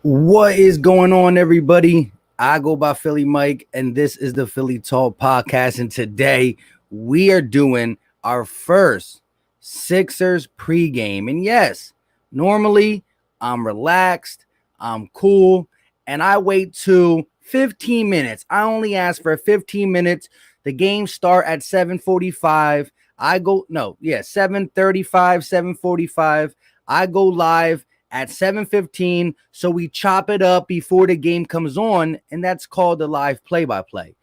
What is going on, everybody? I go by Philly Mike, and this is the Philly Talk Podcast. And today we are doing our first Sixers pregame. And yes, normally I'm relaxed, I'm cool, and I wait till 15 minutes. I only ask for 15 minutes. The game start at 7:45. 7:35, 7:45. I go live at 7:15, so we chop it up before the game comes on, and that's called the live play-by-play.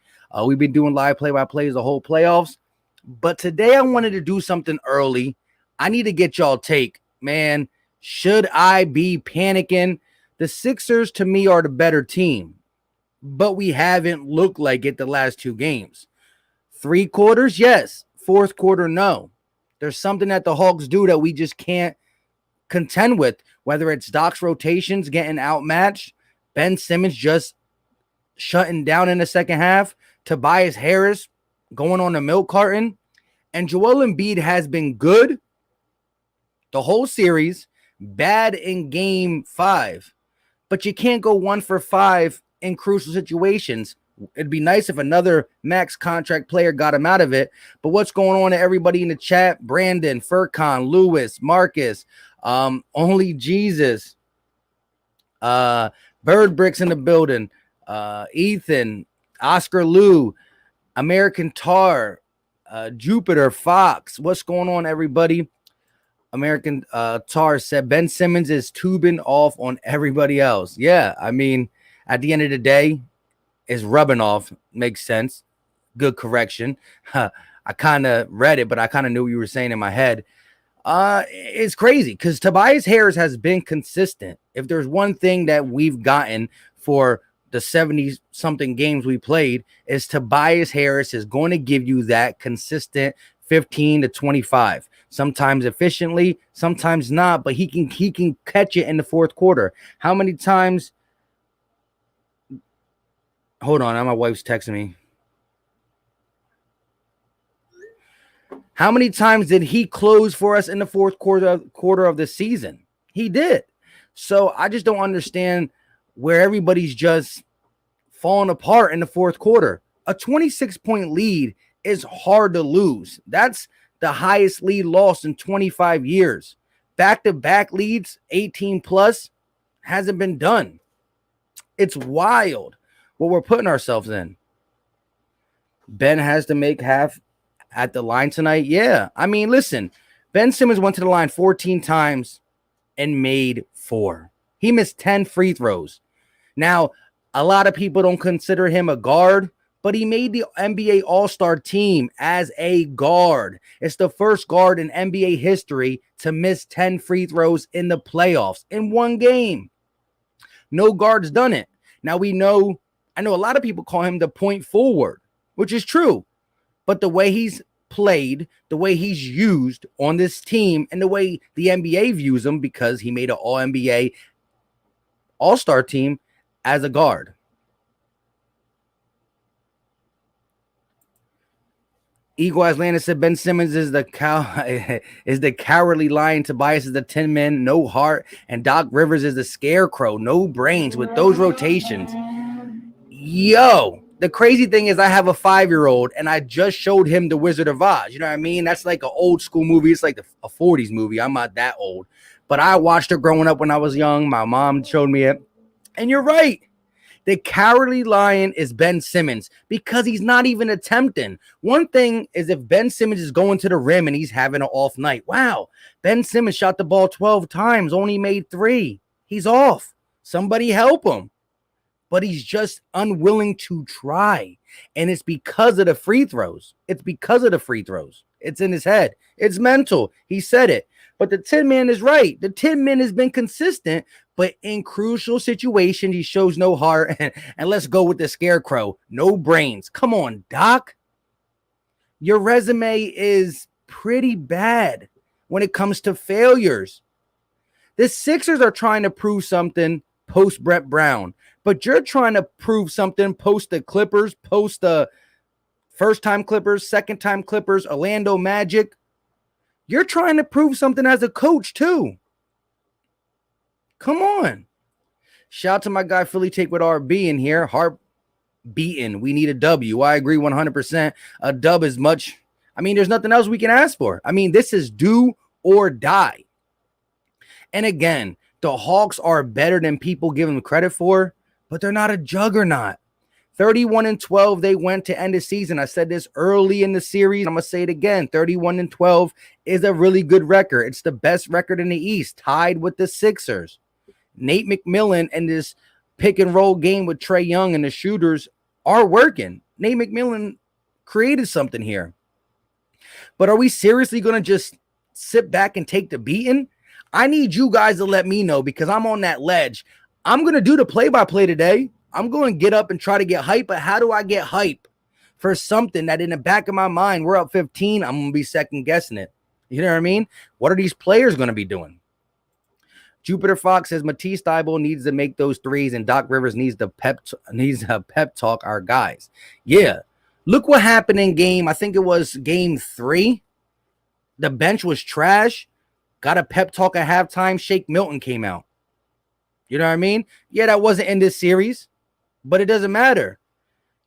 We've been doing live play-by-plays the whole playoffs, but today I wanted to do something early. I need to get y'all take, man. Should I be panicking? The Sixers, to me, are the better team, but we haven't looked like it the last two games. 3 quarters, yes. 4th quarter, no. There's something that the Hawks do that we just can't contend with, whether it's Doc's rotations getting outmatched, Ben Simmons just shutting down in the second half, Tobias Harris going on a milk carton, and Joel Embiid has been good the whole series, bad in game 5, but you can't go 1 for 5 in crucial situations. It'd be nice if another max contract player got him out of it. But what's going on to everybody in the chat? Brandon, Furcon, Lewis, Marcus, Only Jesus, Bird Bricks in the building, Ethan, Oscar Lou, American Tar, Jupiter, Fox. What's going on, everybody? American Tar said Ben Simmons is tubing off on everybody else. Yeah, I mean, at the end of the day, is rubbing off. Makes sense. Good correction. I kind of read it, but I kind of knew what you were saying in my head. It's crazy because Tobias Harris has been consistent. If there's one thing that we've gotten for the 70-something games we played, is Tobias Harris is going to give you that consistent 15 to 25. Sometimes efficiently, sometimes not, but he can catch it in the 4th quarter. How many times? Hold on, now my wife's texting me. How many times did he close for us in the 4th quarter of the season? He did. So I just don't understand where everybody's just falling apart in the 4th quarter. A 26-point lead is hard to lose. That's the highest lead lost in 25 years. Back-to-back leads, 18 plus, hasn't been done. It's wild what we're putting ourselves in. Ben has to make half at the line tonight. Yeah. I mean, listen, Ben Simmons went to the line 14 times and made 4. He missed 10 free throws. Now, a lot of people don't consider him a guard, but he made the NBA All-Star team as a guard. It's the first guard in NBA history to miss 10 free throws in the playoffs in one game. No guard's done it. Now I know a lot of people call him the point forward, which is true. But the way he's played, the way he's used on this team, and the way the NBA views him, because he made an All-NBA All-Star team as a guard. Eagle Atlanta said Ben Simmons is the cowardly lion. Tobias is the tin man, no heart, and Doc Rivers is the scarecrow, no brains. With those rotations, yo, the crazy thing is I have a 5-year-old and I just showed him The Wizard of Oz. You know what I mean? That's like an old school movie. It's like a 40s movie. I'm not that old, but I watched it growing up when I was young. My mom showed me it. And you're right. The cowardly lion is Ben Simmons because he's not even attempting. One thing is if Ben Simmons is going to the rim and he's having an off night. Wow, Ben Simmons shot the ball 12 times, only made 3. He's off. Somebody help him. But he's just unwilling to try. And it's because of the free throws. It's in his head. It's mental. He said it. But the Tin Man is right. The Tin Man has been consistent, but in crucial situations, he shows no heart. And let's go with the scarecrow. No brains. Come on, Doc. Your resume is pretty bad when it comes to failures. The Sixers are trying to prove something post Brett Brown, but you're trying to prove something post the Clippers, post the first-time Clippers, second-time Clippers, Orlando Magic. You're trying to prove something as a coach, too. Come on. Shout out to my guy Philly Take with RB in here. Heart beaten. We need a W. I agree 100%. A dub is much. I mean, there's nothing else we can ask for. I mean, this is do or die. And again, the Hawks are better than people give them credit for, but they're not a juggernaut. 31-12, they went to end the season. I said this early in the series. I'm going to say it again. 31-12 is a really good record. It's the best record in the East, tied with the Sixers. Nate McMillan and this pick and roll game with Trae Young and the shooters are working. Nate McMillan created something here. But are we seriously going to just sit back and take the beating? I need you guys to let me know because I'm on that ledge. I'm going to do the play-by-play today. I'm going to get up and try to get hype, but how do I get hype for something that in the back of my mind, we're up 15, I'm going to be second guessing it. You know what I mean? What are these players going to be doing? Jupiter Fox says Matisse Thybulle needs to make those threes and Doc Rivers needs a pep talk our guys. Yeah. Look what happened in game, I think it was game 3. The bench was trash. Got a pep talk at halftime. Shake Milton came out. You know what I mean? Yeah, that wasn't in this series, but it doesn't matter.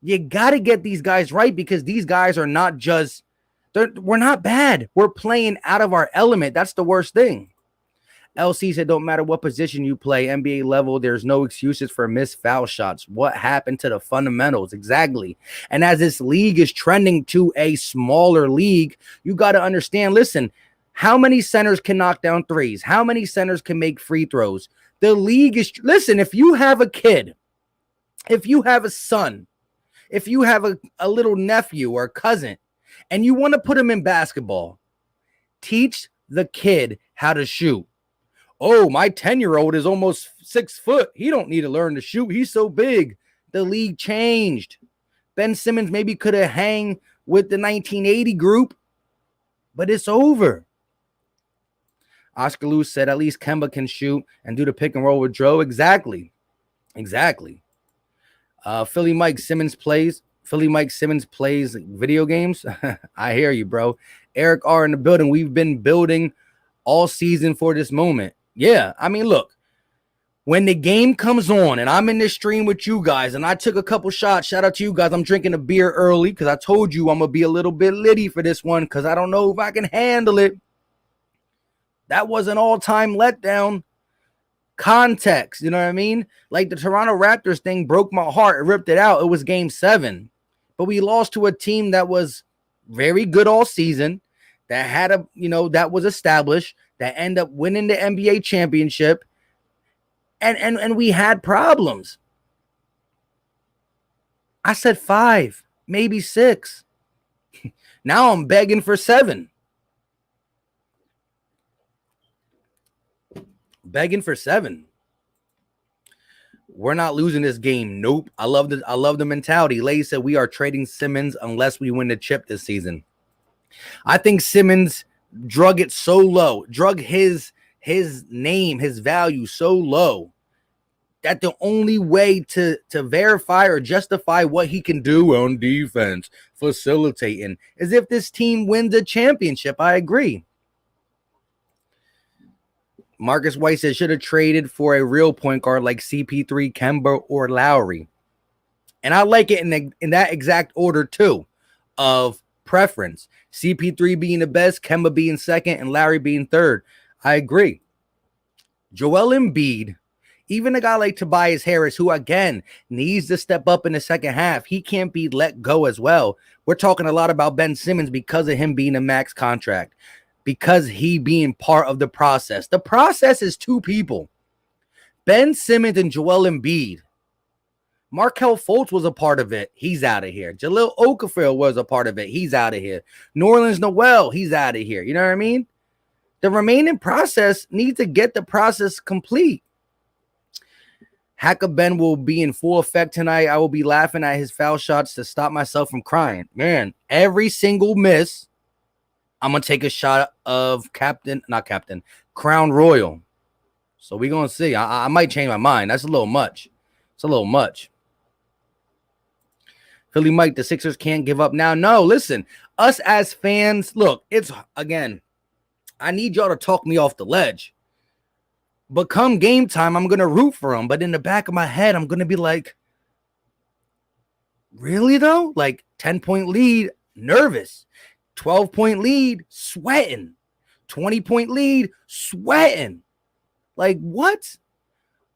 You got to get these guys right because these guys are not just, we're not bad. We're playing out of our element. That's the worst thing. LC said, don't matter what position you play, NBA level, there's no excuses for missed foul shots. What happened to the fundamentals? Exactly. And as this league is trending to a smaller league, you got to understand, listen, how many centers can knock down threes? How many centers can make free throws? The league is, listen, if you have a kid, if you have a son, if you have a little nephew or cousin, and you want to put him in basketball, teach the kid how to shoot. Oh, my 10-year-old is almost 6 foot. He don't need to learn to shoot. He's so big. The league changed. Ben Simmons maybe could have hang with the 1980 group, but it's over. Oscar Lewis said at least Kemba can shoot and do the pick and roll with Dro. Exactly. Philly Mike Simmons plays video games. I hear you, bro. Eric R in the building. We've been building all season for this moment. Yeah, I mean, look, when the game comes on and I'm in this stream with you guys and I took a couple shots, shout out to you guys. I'm drinking a beer early because I told you I'm going to be a little bit litty for this one because I don't know if I can handle it. That was an all-time letdown. Context, you know what I mean? Like the Toronto Raptors thing broke my heart. It ripped it out. It was game 7. But we lost to a team that was very good all season, that had that was established, that ended up winning the NBA championship. And we had problems. I said 5, maybe 6. Now I'm begging for 7. Begging for 7. We're not losing this game. Nope. I love the mentality. Lay said we are trading Simmons unless we win the chip this season. I think Simmons drug it so low, drug his name, his value so low that the only way to verify or justify what he can do on defense, facilitating, is if this team wins a championship. I agree. Marcus White says should have traded for a real point guard like CP3, Kemba, or Lowry. And I like it in that exact order too, of preference. CP3 being the best, Kemba being second, and Lowry being third. I agree. Joel Embiid, even a guy like Tobias Harris, who again needs to step up in the second half, he can't be let go as well. We're talking a lot about Ben Simmons because of him being a max contract, because he being part of the process. The process is 2 people, Ben Simmons and Joel Embiid. Markelle Fultz was a part of it. He's out of here. Jahlil Okafor was a part of it. He's out of here. Nerlens Noel, he's out of here. You know what I mean? The remaining process needs to get the process complete. Hacker Ben will be in full effect tonight. I will be laughing at his foul shots to stop myself from crying. Man, every single miss, I'm going to take a shot of Crown Royal. So we're going to see. I might change my mind. That's a little much. It's a little much. Philly Mike, the Sixers can't give up now. No, listen, us as fans, look, it's, again, I need y'all to talk me off the ledge. But come game time, I'm going to root for him. But in the back of my head, I'm going to be like, really though? Like 10-point lead, nervous. 12-point lead, sweating. 20-point lead, sweating. Like what?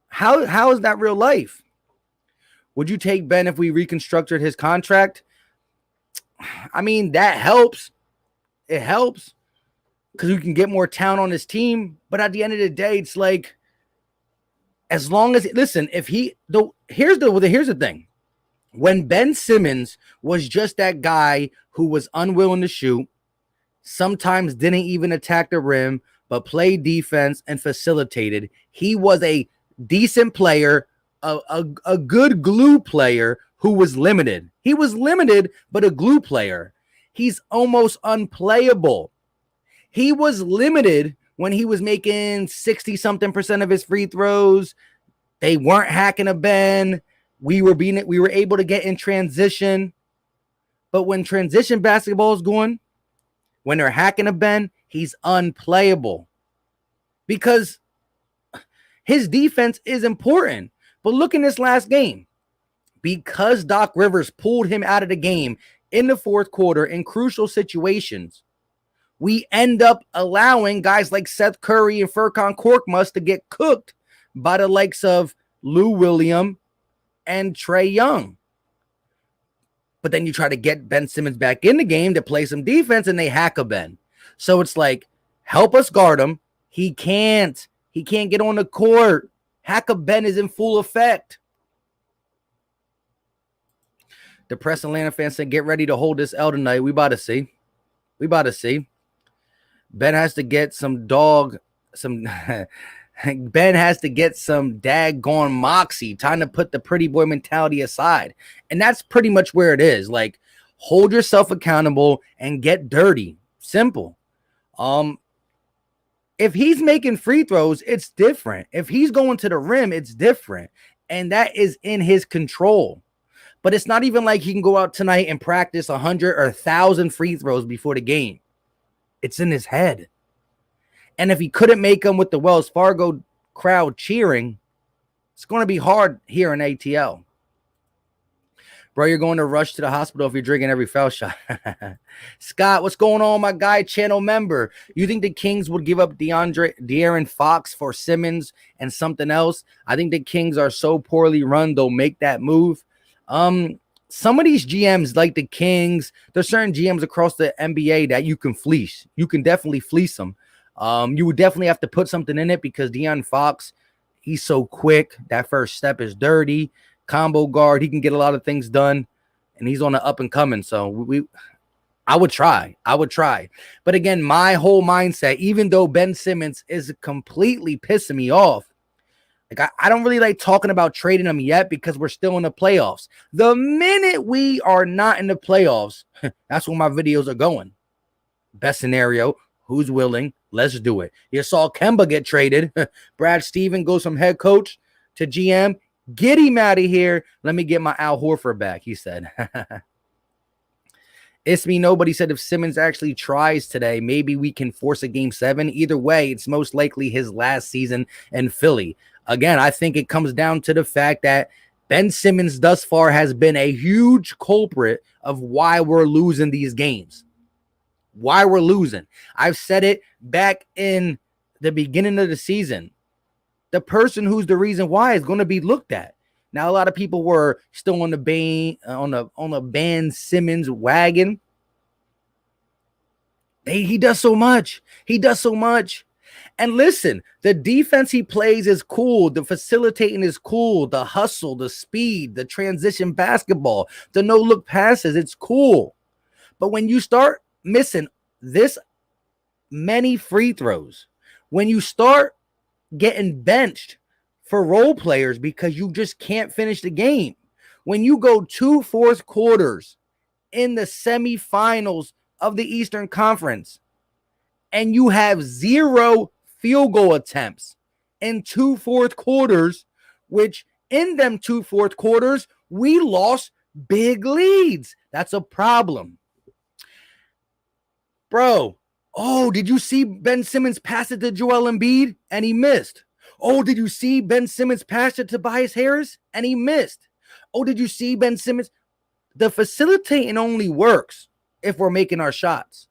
How is that real life? Would you take Ben if we reconstructed his contract? I mean, that helps. It helps because we can get more talent on his team. But at the end of the day, it's like, as long as, listen, if he, here's the thing. When Ben Simmons was just that guy who was unwilling to shoot, sometimes didn't even attack the rim, but played defense and facilitated, he was a decent player, a good glue player who was limited. He was limited, but a glue player. He's almost unplayable. He was limited when he was making 60-something% of his free throws. They weren't hacking a Ben. We were able to get in transition. But when transition basketball is going, when they're hacking a Ben, he's unplayable. Because his defense is important. But look in this last game. Because Doc Rivers pulled him out of the game in the fourth quarter in crucial situations, we end up allowing guys like Seth Curry and Furkan Korkmaz to get cooked by the likes of Lou Williams and Trae Young. But then you try to get Ben Simmons back in the game to play some defense, and they hack a Ben. So it's like, help us guard him. He can't get on the court. Hack a Ben is in full effect. Depressed Atlanta fans said, get ready to hold this L tonight. We about to see. Ben has to get some Ben has to get some daggone moxie, time to put the pretty boy mentality aside. And that's pretty much where it is. Like, hold yourself accountable and get dirty. Simple. If he's making free throws, it's different. If he's going to the rim, it's different. And that is in his control. But it's not even like he can go out tonight and practice 100 or 1,000 free throws before the game. It's in his head. And if he couldn't make them with the Wells Fargo crowd cheering, it's going to be hard here in ATL. Bro, you're going to rush to the hospital if you're drinking every foul shot. Scott, what's going on, my guy, channel member? You think the Kings would give up De'Aaron Fox for Simmons and something else? I think the Kings are so poorly run, they'll make that move. Some of these GMs, like the Kings, there's certain GMs across the NBA that you can fleece. You can definitely fleece them. You would definitely have to put something in it because De'Aaron Fox, he's so quick. That first step is dirty. Combo guard, he can get a lot of things done, and he's on the up and coming. So I would try. But again, my whole mindset, even though Ben Simmons is completely pissing me off, like I don't really like talking about trading him yet because we're still in the playoffs. The minute we are not in the playoffs, that's when my videos are going. Best scenario, who's willing? Let's do it. You saw Kemba get traded. Brad Stevens goes from head coach to GM. Get him out of here. Let me get my Al Horford back, he said. It's me. Nobody said if Simmons actually tries today, maybe we can force a game 7. Either way, it's most likely his last season in Philly. Again, I think it comes down to the fact that Ben Simmons thus far has been a huge culprit of why we're losing these games. Why we're losing. I've said it back in the beginning of the season. The person who's the reason why is going to be looked at. Now, a lot of people were still on the Ben Simmons wagon. He does so much. And listen, the defense he plays is cool. The facilitating is cool. The hustle, the speed, the transition basketball, the no-look passes, it's cool. But when you start missing this many free throws, when you start getting benched for role players because you just can't finish the game, when you go 2 fourth quarters in the semifinals of the Eastern Conference and you have 0 field goal attempts in 2 fourth quarters, which in them 2 fourth quarters, we lost big leads. That's a problem. Bro, oh, did you see Ben Simmons pass it to Joel Embiid and he missed? Oh, did you see Ben Simmons pass it to Tobias Harris and he missed? Oh, did you see Ben Simmons? The facilitating only works if we're making our shots.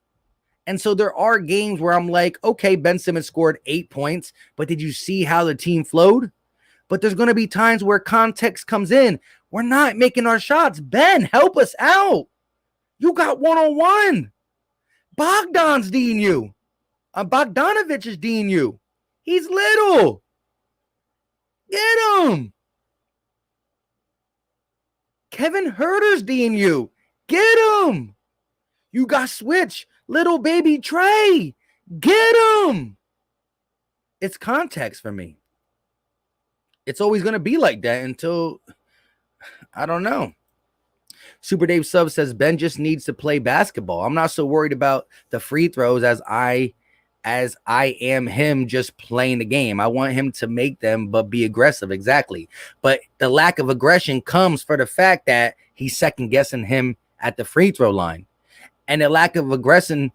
And so there are games where I'm like, okay, Ben Simmons scored 8 points, but did you see how the team flowed? But there's going to be times where context comes in. We're not making our shots. Ben, help us out. You got one-on-one. Bogdan's D'ing you. Bogdanovich is D'ing you. He's little. Get him. Kevin Huerter's D'ing you. Get him. You got switch. Little baby Trey. Get him. It's context for me. It's always going to be like that until, I don't know. Super Dave Sub says Ben just needs to play basketball. I'm not so worried about the free throws as I am him just playing the game. I want him to make them, but be aggressive. Exactly. But the lack of aggression comes for the fact that he's second guessing him at the free throw line. And the lack of aggression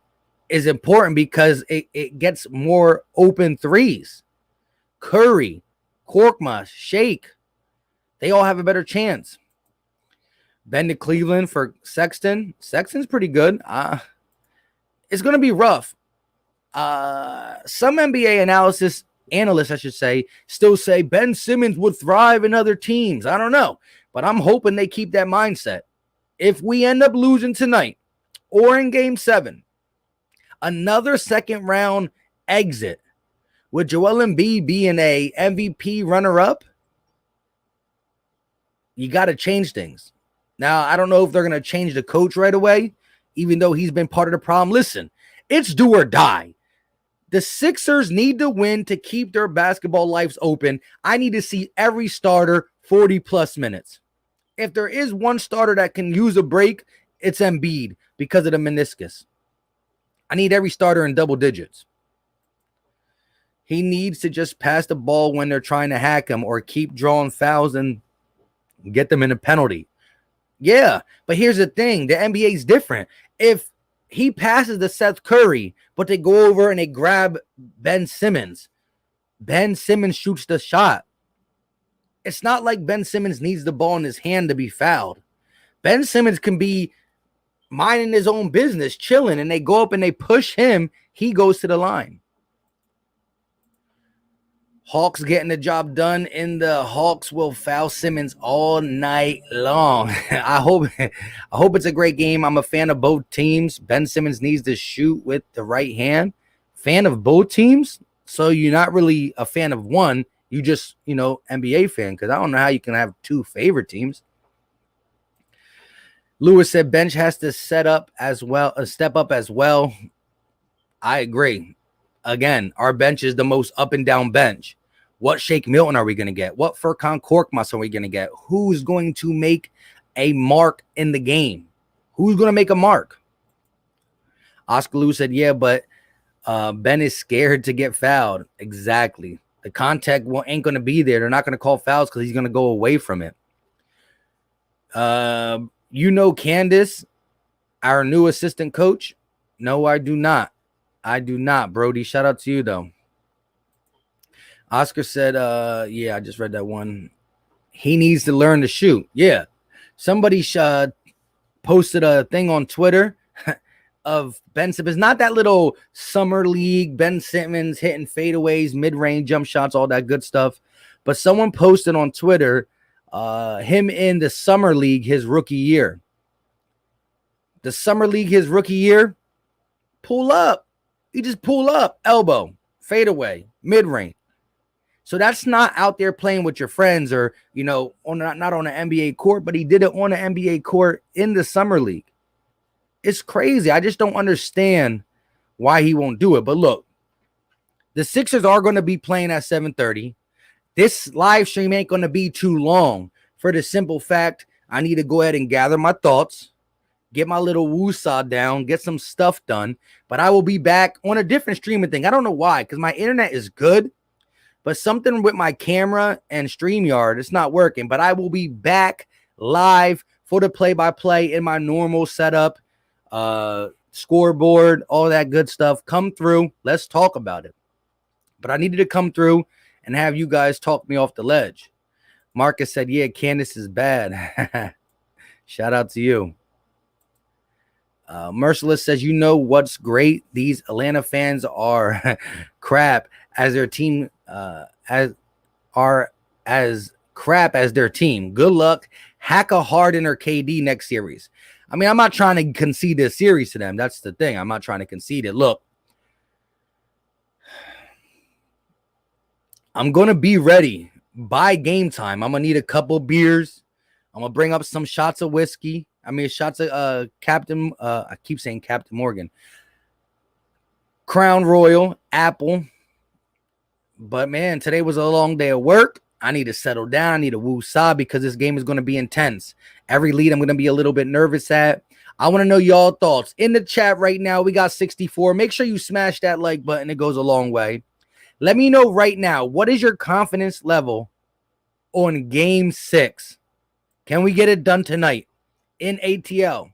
is important because it gets more open threes. Curry, Korkmaz, Shake, they all have a better chance. Ben to Cleveland for Sexton. Sexton's pretty good. It's going to be rough. Some NBA analysts, I should say, still say Ben Simmons would thrive in other teams. I don't know, but I'm hoping they keep that mindset. If we end up losing tonight or in Game 7, another second round exit with Joel Embiid being a MVP runner-up, you got to change things. Now, I don't know if they're going to change the coach right away, even though he's been part of the problem. Listen, it's do or die. The Sixers need to win to keep their basketball lives open. I need to see every starter 40-plus minutes. If there is one starter that can use a break, it's Embiid because of the meniscus. I need every starter in double digits. He needs to just pass the ball when they're trying to hack him or keep drawing fouls and get them in a penalty. Yeah, but here's the thing. The NBA is different. If he passes to Seth Curry, but they go over and they grab Ben Simmons, Ben Simmons shoots the shot. It's not like Ben Simmons needs the ball in his hand to be fouled. Ben Simmons can be minding his own business, chilling, and they go up and they push him. He goes to the line. Hawks getting the job done, and the Hawks will foul Simmons all night long. I hope it's a great game. I'm a fan of both teams. Ben Simmons needs to shoot with the right hand. Fan of both teams. So you're not really a fan of one. You just, NBA fan, because I don't know how you can have two favorite teams. Lewis said bench has to step up as well. I agree. Again, our bench is the most up and down bench. What Shake Milton are we going to get? What Furkan Korkmaz are we going to get? Who's going to make a mark in the game? Who's going to make a mark? Oscar Lou said, yeah, but Ben is scared to get fouled. Exactly. The contact ain't going to be there. They're not going to call fouls because he's going to go away from it. Candace, our new assistant coach? No, I do not. Brody. Shout out to you, though. Oscar said, I just read that one. He needs to learn to shoot. Yeah. Somebody posted a thing on Twitter of Ben Simmons. Not that little summer league Ben Simmons hitting fadeaways, mid-range jump shots, all that good stuff. But someone posted on Twitter him in the summer league his rookie year. The summer league his rookie year, pull up. You just pull up, elbow, fade away, mid-range. So that's not out there playing with your friends or, not on an NBA court, but he did it on an NBA court in the summer league. It's crazy. I just don't understand why he won't do it. But look, the Sixers are going to be playing at 7:30. This live stream ain't going to be too long for the simple fact I need to go ahead and gather my thoughts, get my little woosah down, get some stuff done. But I will be back on a different streaming thing. I don't know why, because my internet is good, but something with my camera and StreamYard, it's not working. But I will be back live for the play-by-play in my normal setup, scoreboard, all that good stuff. Come through. Let's talk about it. But I needed to come through and have you guys talk me off the ledge. Marcus said, yeah, Candace is bad. Shout out to you. Merciless says, you know what's great? These Atlanta fans are crap as their team, as crap as their team. Good luck. Hack a Harden or KD next series. I mean, I'm not trying to concede this series to them. That's the thing. I'm not trying to concede it. Look, I'm going to be ready by game time. I'm going to need a couple beers. I'm going to bring up some shots of whiskey. I mean, shots of Captain, I keep saying Captain Morgan. Crown Royal, Apple. But, man, today was a long day of work. I need to settle down. I need to woo-saw because this game is going to be intense. Every lead I'm going to be a little bit nervous at. I want to know y'all thoughts. In the chat right now, we got 64. Make sure you smash that like button. It goes a long way. Let me know right now, what is your confidence level on Game 6? Can we get it done tonight in ATL?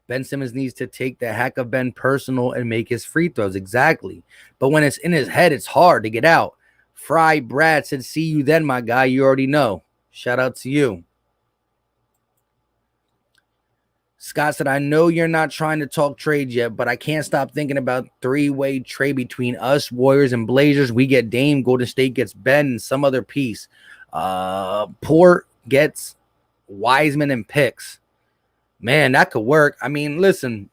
Ben Simmons needs to take the hack of Ben personal and make his free throws. Exactly. But when it's in his head, it's hard to get out. Fry Brad said, see you then, my guy. You already know. Shout out to you. Scott said, I know you're not trying to talk trades yet, but I can't stop thinking about three-way trade between us, Warriors, and Blazers. We get Dame, Golden State gets Ben, and some other piece. Port gets Wiseman and picks. Man, that could work. I mean, listen,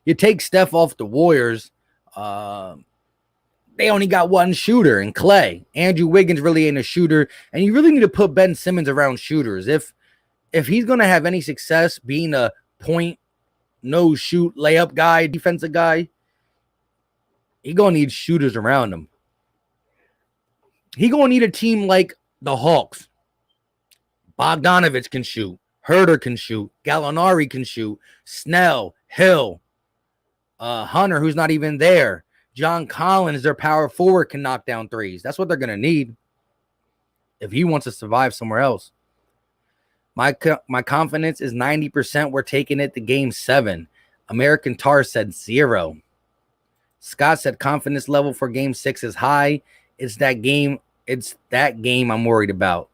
you take Steph off the Warriors, they only got one shooter in Clay. Andrew Wiggins really ain't a shooter, and you really need to put Ben Simmons around shooters. If he's going to have any success being a point, no shoot, layup guy, defensive guy, he going to need shooters around him. He going to need a team like the Hawks. Bogdanovich can shoot. Herter can shoot. Gallinari can shoot. Snell, Hill, Hunter, who's not even there. John Collins, their power forward, can knock down threes. That's what they're going to need if he wants to survive somewhere else. My confidence is 90%. We're taking it to Game 7. American Tar said 0. Scott said confidence level for Game 6 is high. It's that game I'm worried about.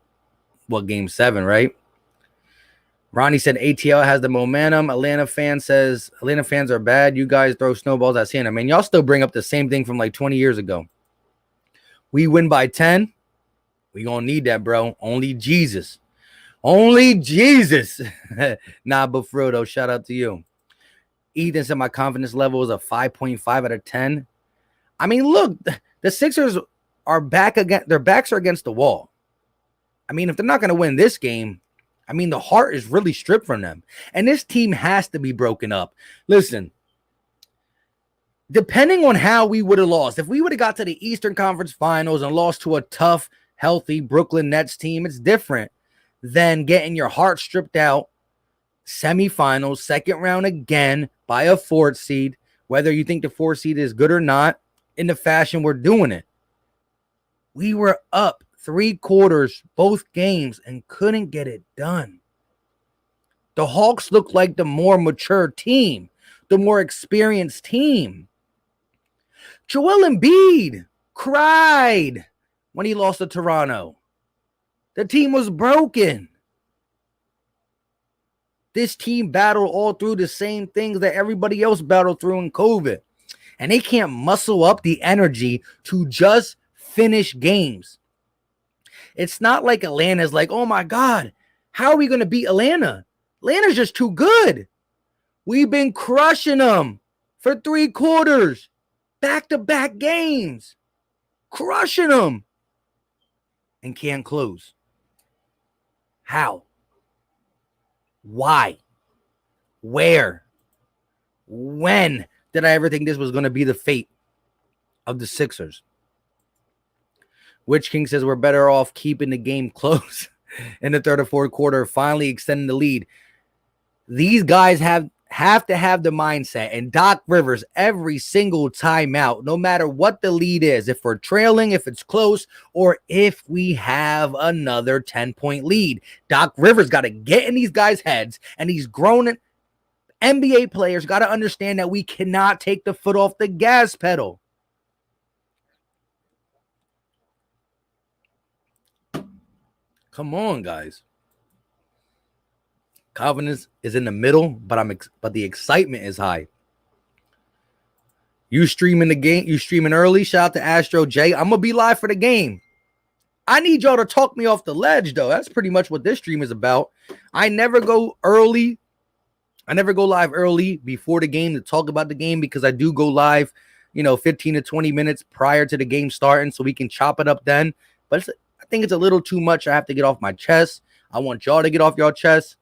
Well, Game 7, right? Ronnie said ATL has the momentum. Atlanta fan says Atlanta fans are bad. You guys throw snowballs at Santa. Man, y'all still bring up the same thing from like 20 years ago. We win by 10. We gonna need that, bro. Only Jesus. Only Jesus. Nah, but Frodo, shout out to you. Ethan said my confidence level is a 5.5 out of 10. I mean, look, the Sixers are back again. Their backs are against the wall. I mean, if they're not going to win this game, I mean, the heart is really stripped from them. And this team has to be broken up. Listen, depending on how we would have lost, if we would have got to the Eastern Conference Finals and lost to a tough, healthy Brooklyn Nets team, it's different than getting your heart stripped out, semifinals, second round again by a 4th seed, whether you think the 4th seed is good or not, in the fashion we're doing it. We were up 3 quarters, both games, and couldn't get it done. The Hawks looked like the more mature team, the more experienced team. Joel Embiid cried when he lost to Toronto. The team was broken. This team battled all through the same things that everybody else battled through in COVID. And they can't muscle up the energy to just finish games. It's not like Atlanta's like, oh my God, how are we going to beat Atlanta? Atlanta's just too good. We've been crushing them for 3 quarters, back-to-back games, crushing them, and can't close. How? Why? Where? When did I ever think this was going to be the fate of the Sixers? Witch King says we're better off keeping the game close in the third or fourth quarter, finally extending the lead. These guys have to have the mindset, and Doc Rivers every single timeout, no matter what the lead is, if we're trailing, if it's close, or if we have another 10-point lead, Doc Rivers got to get in these guys' heads, and these grown NBA players got to understand that we cannot take the foot off the gas pedal. Come on, guys. Confidence is in the middle, but the excitement is high. You streaming the game, you streaming early. Shout out to Astro J. I'm gonna be live for the game. I need y'all to talk me off the ledge, though. That's pretty much what this stream is about. I never go early. I never go live early before the game to talk about the game, because I do go live, 15 to 20 minutes prior to the game starting, so we can chop it up then. But I think it's a little too much. I have to get off my chest. I want y'all to get off your chest.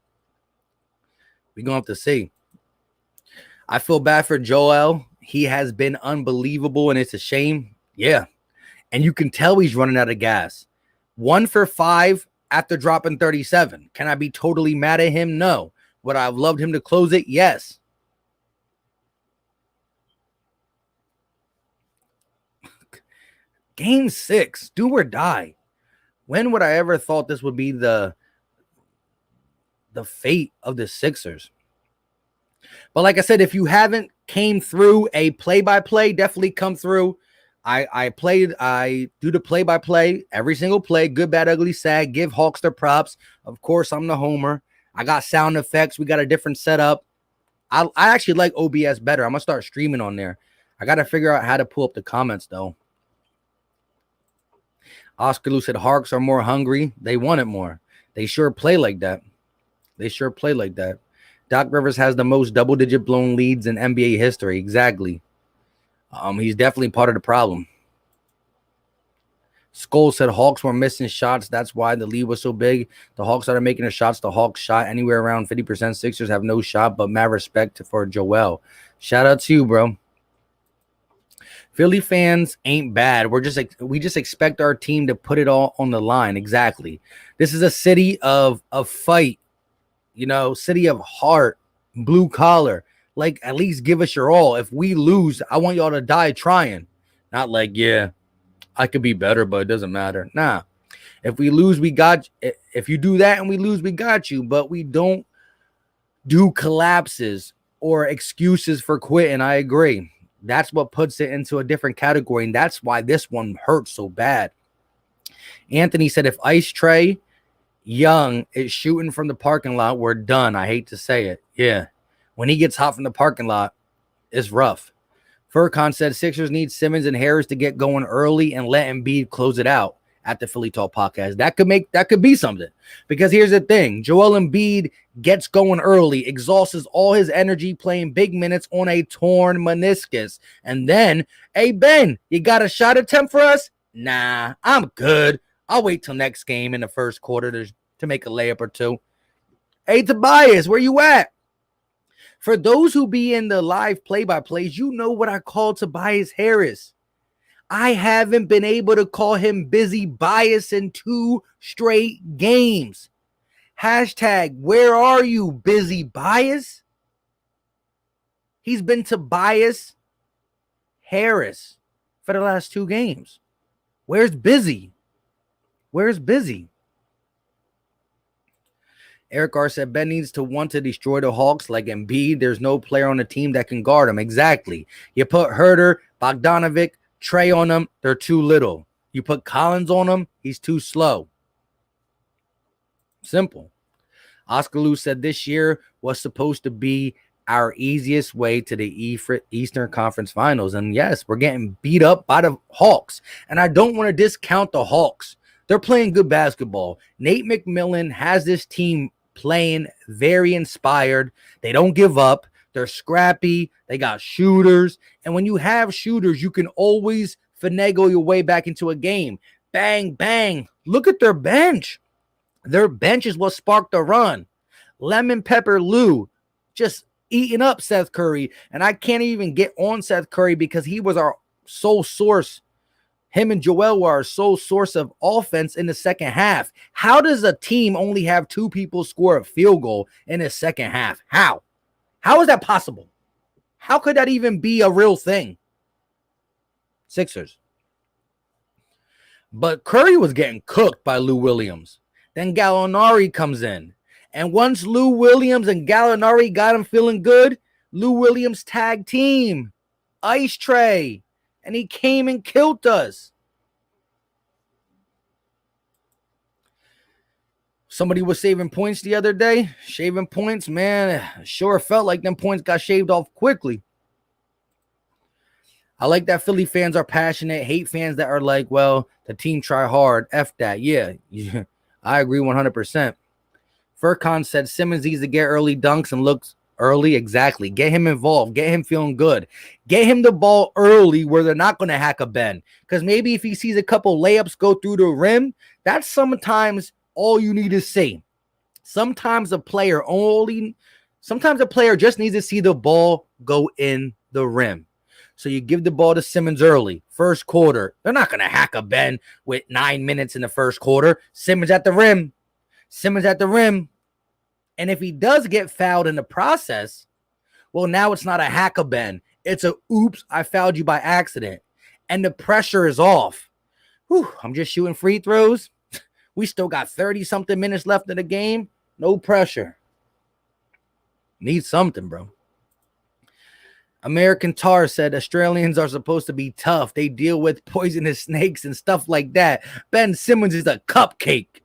We're going to have to see. I feel bad for Joel. He has been unbelievable, and it's a shame. Yeah. And you can tell he's running out of gas. 1 for 5 after dropping 37. Can I be totally mad at him? No. Would I have loved him to close it? Yes. Game 6, do or die. When would I ever thought this would be the fate of the Sixers? But like I said, if you haven't came through a play-by-play, definitely come through. I do the play-by-play, every single play, good, bad, ugly, sad, give Hawks their props. Of course, I'm the homer. I got sound effects. We got a different setup. I actually like OBS better. I'm going to start streaming on there. I got to figure out how to pull up the comments, though. Oscar Lou said Hawks are more hungry. They want it more. They sure play like that. Doc Rivers has the most double-digit blown leads in NBA history. Exactly. He's definitely part of the problem. Skull said Hawks were missing shots. That's why the lead was so big. The Hawks started making the shots. The Hawks shot anywhere around 50%. Sixers have no shot, but mad respect for Joel. Shout out to you, bro. Philly fans ain't bad. We just expect our team to put it all on the line. Exactly. This is a city of fight, city of heart, blue collar. Like, at least give us your all. If we lose, I want y'all to die trying. Not like, yeah, I could be better, but it doesn't matter. Nah. If we lose, we got you. If you do that and we lose, we got you. But we don't do collapses or excuses for quitting. I agree. That's what puts it into a different category, and that's why this one hurts so bad. Anthony said, if Ice Trey Young is shooting from the parking lot, we're done. I hate to say it. Yeah. When he gets hot from the parking lot, it's rough. Furcon said Sixers need Simmons and Harris to get going early and let Embiid close it out at the Philly Talk podcast. That could be something. Because here's the thing. Joel Embiid gets going early, exhausts all his energy playing big minutes on a torn meniscus. And then, hey, Ben, you got a shot attempt for us? Nah, I'm good. I'll wait till next game in the first quarter to make a layup or two. Hey, Tobias, where you at? For those who be in the live play-by-plays, you know what I call Tobias Harris. I haven't been able to call him Busy Bias in 2 straight games. Hashtag, where are you, Busy Bias? He's been Tobias Harris for the last 2 games. Where's Busy? Eric R. said, Ben needs to want to destroy the Hawks like Embiid. There's no player on the team that can guard him. Exactly. You put Herter, Bogdanovic, Trey on them, they're too little. You put Collins on him, he's too slow. Simple. Oscar Lou said this year was supposed to be our easiest way to the Eastern Conference Finals. And yes, we're getting beat up by the Hawks. And I don't want to discount the Hawks. They're playing good basketball. Nate McMillan has this team playing very inspired. They don't give up. They're scrappy. They got shooters. And when you have shooters, you can always finagle your way back into a game. Bang, bang. Look at their bench. Their bench is what sparked the run. Lemon Pepper Lou just eating up Seth Curry. And I can't even get on Seth Curry because he was our sole source. Him and Joel were our sole source of offense in the second half. How does a team only have 2 people score a field goal in the second half? How? How is that possible? How could that even be a real thing? Sixers. But Curry was getting cooked by Lou Williams. Then Gallinari comes in. And once Lou Williams and Gallinari got him feeling good, Lou Williams tag team, Ice Tray, and he came and killed us. Somebody was saving points the other day. Shaving points, man. Sure felt like them points got shaved off quickly. I like that Philly fans are passionate. Hate fans that are like, well, the team try hard. F that. Yeah. I agree 100%. Furcon said Simmons needs to get early dunks and looks early. Exactly. Get him involved. Get him feeling good. Get him the ball early where they're not going to hack a Ben. Because maybe if he sees a couple layups go through the rim, that's sometimes all you need to see. Sometimes a player just needs to see the ball go in the rim. So you give the ball to Simmons early, first quarter. They're not going to hack a Ben with 9 minutes in the first quarter. Simmons at the rim. And if he does get fouled in the process, well, now it's not a hack a Ben. It's a oops, I fouled you by accident. And the pressure is off. Whew, I'm just shooting free throws. We still got 30-something minutes left in the game. No pressure. Need something, bro. American Tar said Australians are supposed to be tough. They deal with poisonous snakes and stuff like that. Ben Simmons is a cupcake.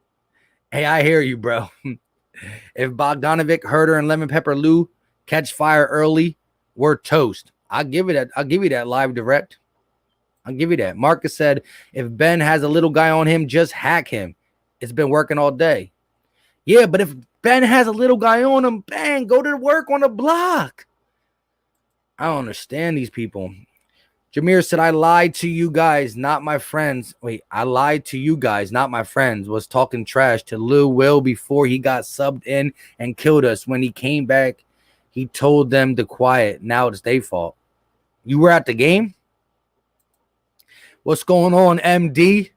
Hey, I hear you, bro. If Bogdanovic, Herter, and Lemon Pepper Lou catch fire early, we're toast. I'll give you that live direct. I'll give you that. Marcus said, if Ben has a little guy on him, just hack him. It's been working all day. Yeah, but if Ben has a little guy on him, bang, go to work on the block. I don't understand these people. Jameer said, I lied to you guys, not my friends. Wait, I lied to you guys, not my friends. Was talking trash to Lil Will before he got subbed in and killed us. When he came back, he told them to quiet. Now it's their fault. You were at the game? What's going on, MD?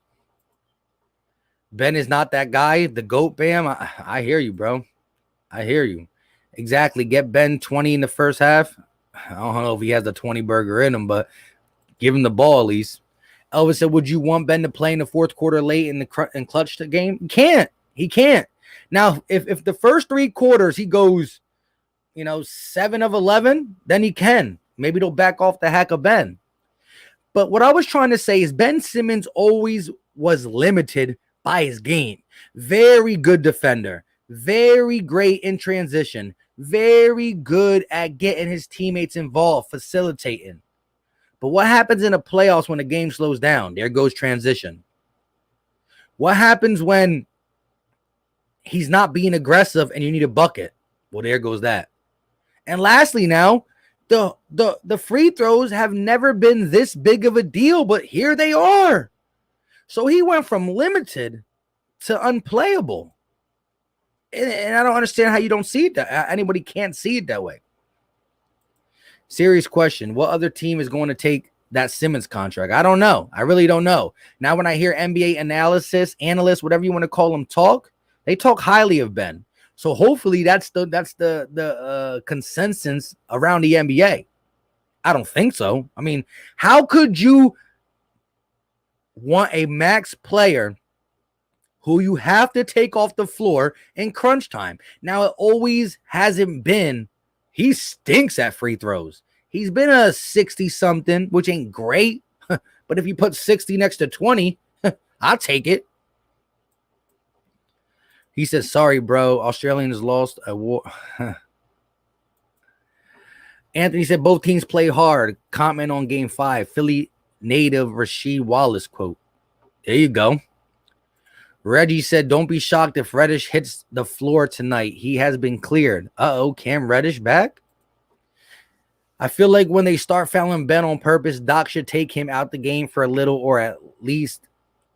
Ben is not that guy. The GOAT, Bam. I hear you, bro. I hear you. Exactly. Get Ben 20 in the first half. I don't know if he has the 20 burger in him, but give him the ball at least. Elvis said, would you want Ben to play in the fourth quarter late in the clutch the game? He can't. Now, if the first 3 quarters he goes, 7 of 11, then he can. Maybe they'll back off the hack of Ben. But what I was trying to say is Ben Simmons always was limited by his game. Very good defender. Very great in transition. Very good at getting his teammates involved, facilitating. But what happens in the playoffs when the game slows down? There goes transition. What happens when he's not being aggressive and you need a bucket? Well, there goes that. And lastly now, the free throws have never been this big of a deal, but here they are. So he went from limited to unplayable. And I don't understand how you don't see it. Anybody can't see it that way. Serious question. What other team is going to take that Simmons contract? I don't know. I really don't know. Now, when I hear NBA analysts, whatever you want to call them, they talk highly of Ben. So hopefully that's the consensus around the NBA. I don't think so. I mean, how could you want a max player who you have to take off the floor in crunch time? Now, it always hasn't been. He stinks at free throws. He's been a 60-something, which ain't great. But if you put 60 next to 20, I'll take it. He says, sorry, bro. Australians lost a war. Anthony said, both teams play hard. Comment on game 5. Philly native Rasheed Wallace quote. There you go. Reggie said, don't be shocked if Reddish hits the floor tonight. He has been cleared. Uh-oh, Cam Reddish back? I feel like when they start fouling Ben on purpose, Doc should take him out the game for a little, or at least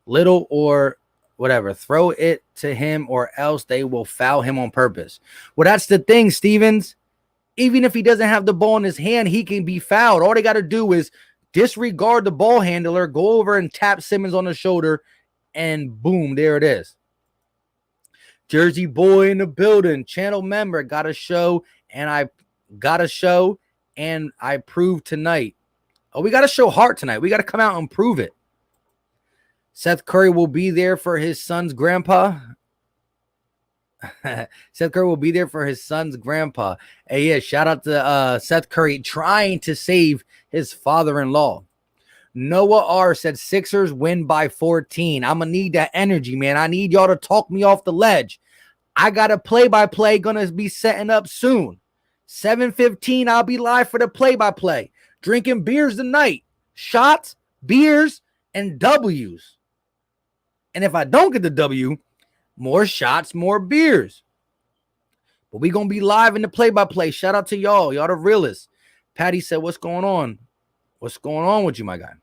little, or whatever. Throw it to him or else they will foul him on purpose. Well, that's the thing, Stevens. Even if he doesn't have the ball in his hand, he can be fouled. All they got to do is disregard the ball handler, go over and tap Simmons on the shoulder, and boom, there it is. Jersey boy in the building, channel member, got a show, and I proved tonight. Oh, we got to show heart tonight. We got to come out and prove it. Seth Curry will be there for his son's grandpa. Seth Curry will be there for his son's grandpa. Hey, yeah, shout out to Seth Curry trying to save his father-in-law. Noah R said Sixers win by 14. I'm going to need that energy, man. I need y'all to talk me off the ledge. I got a play-by-play going to be setting up soon. 7:15, I'll be live for the play-by-play. Drinking beers tonight. Shots, beers, and W's. And if I don't get the W, more shots, more beers. But we going to be live in the play-by-play. Shout out to y'all. Y'all the realists. Patty said, what's going on? What's going on with you, my guy?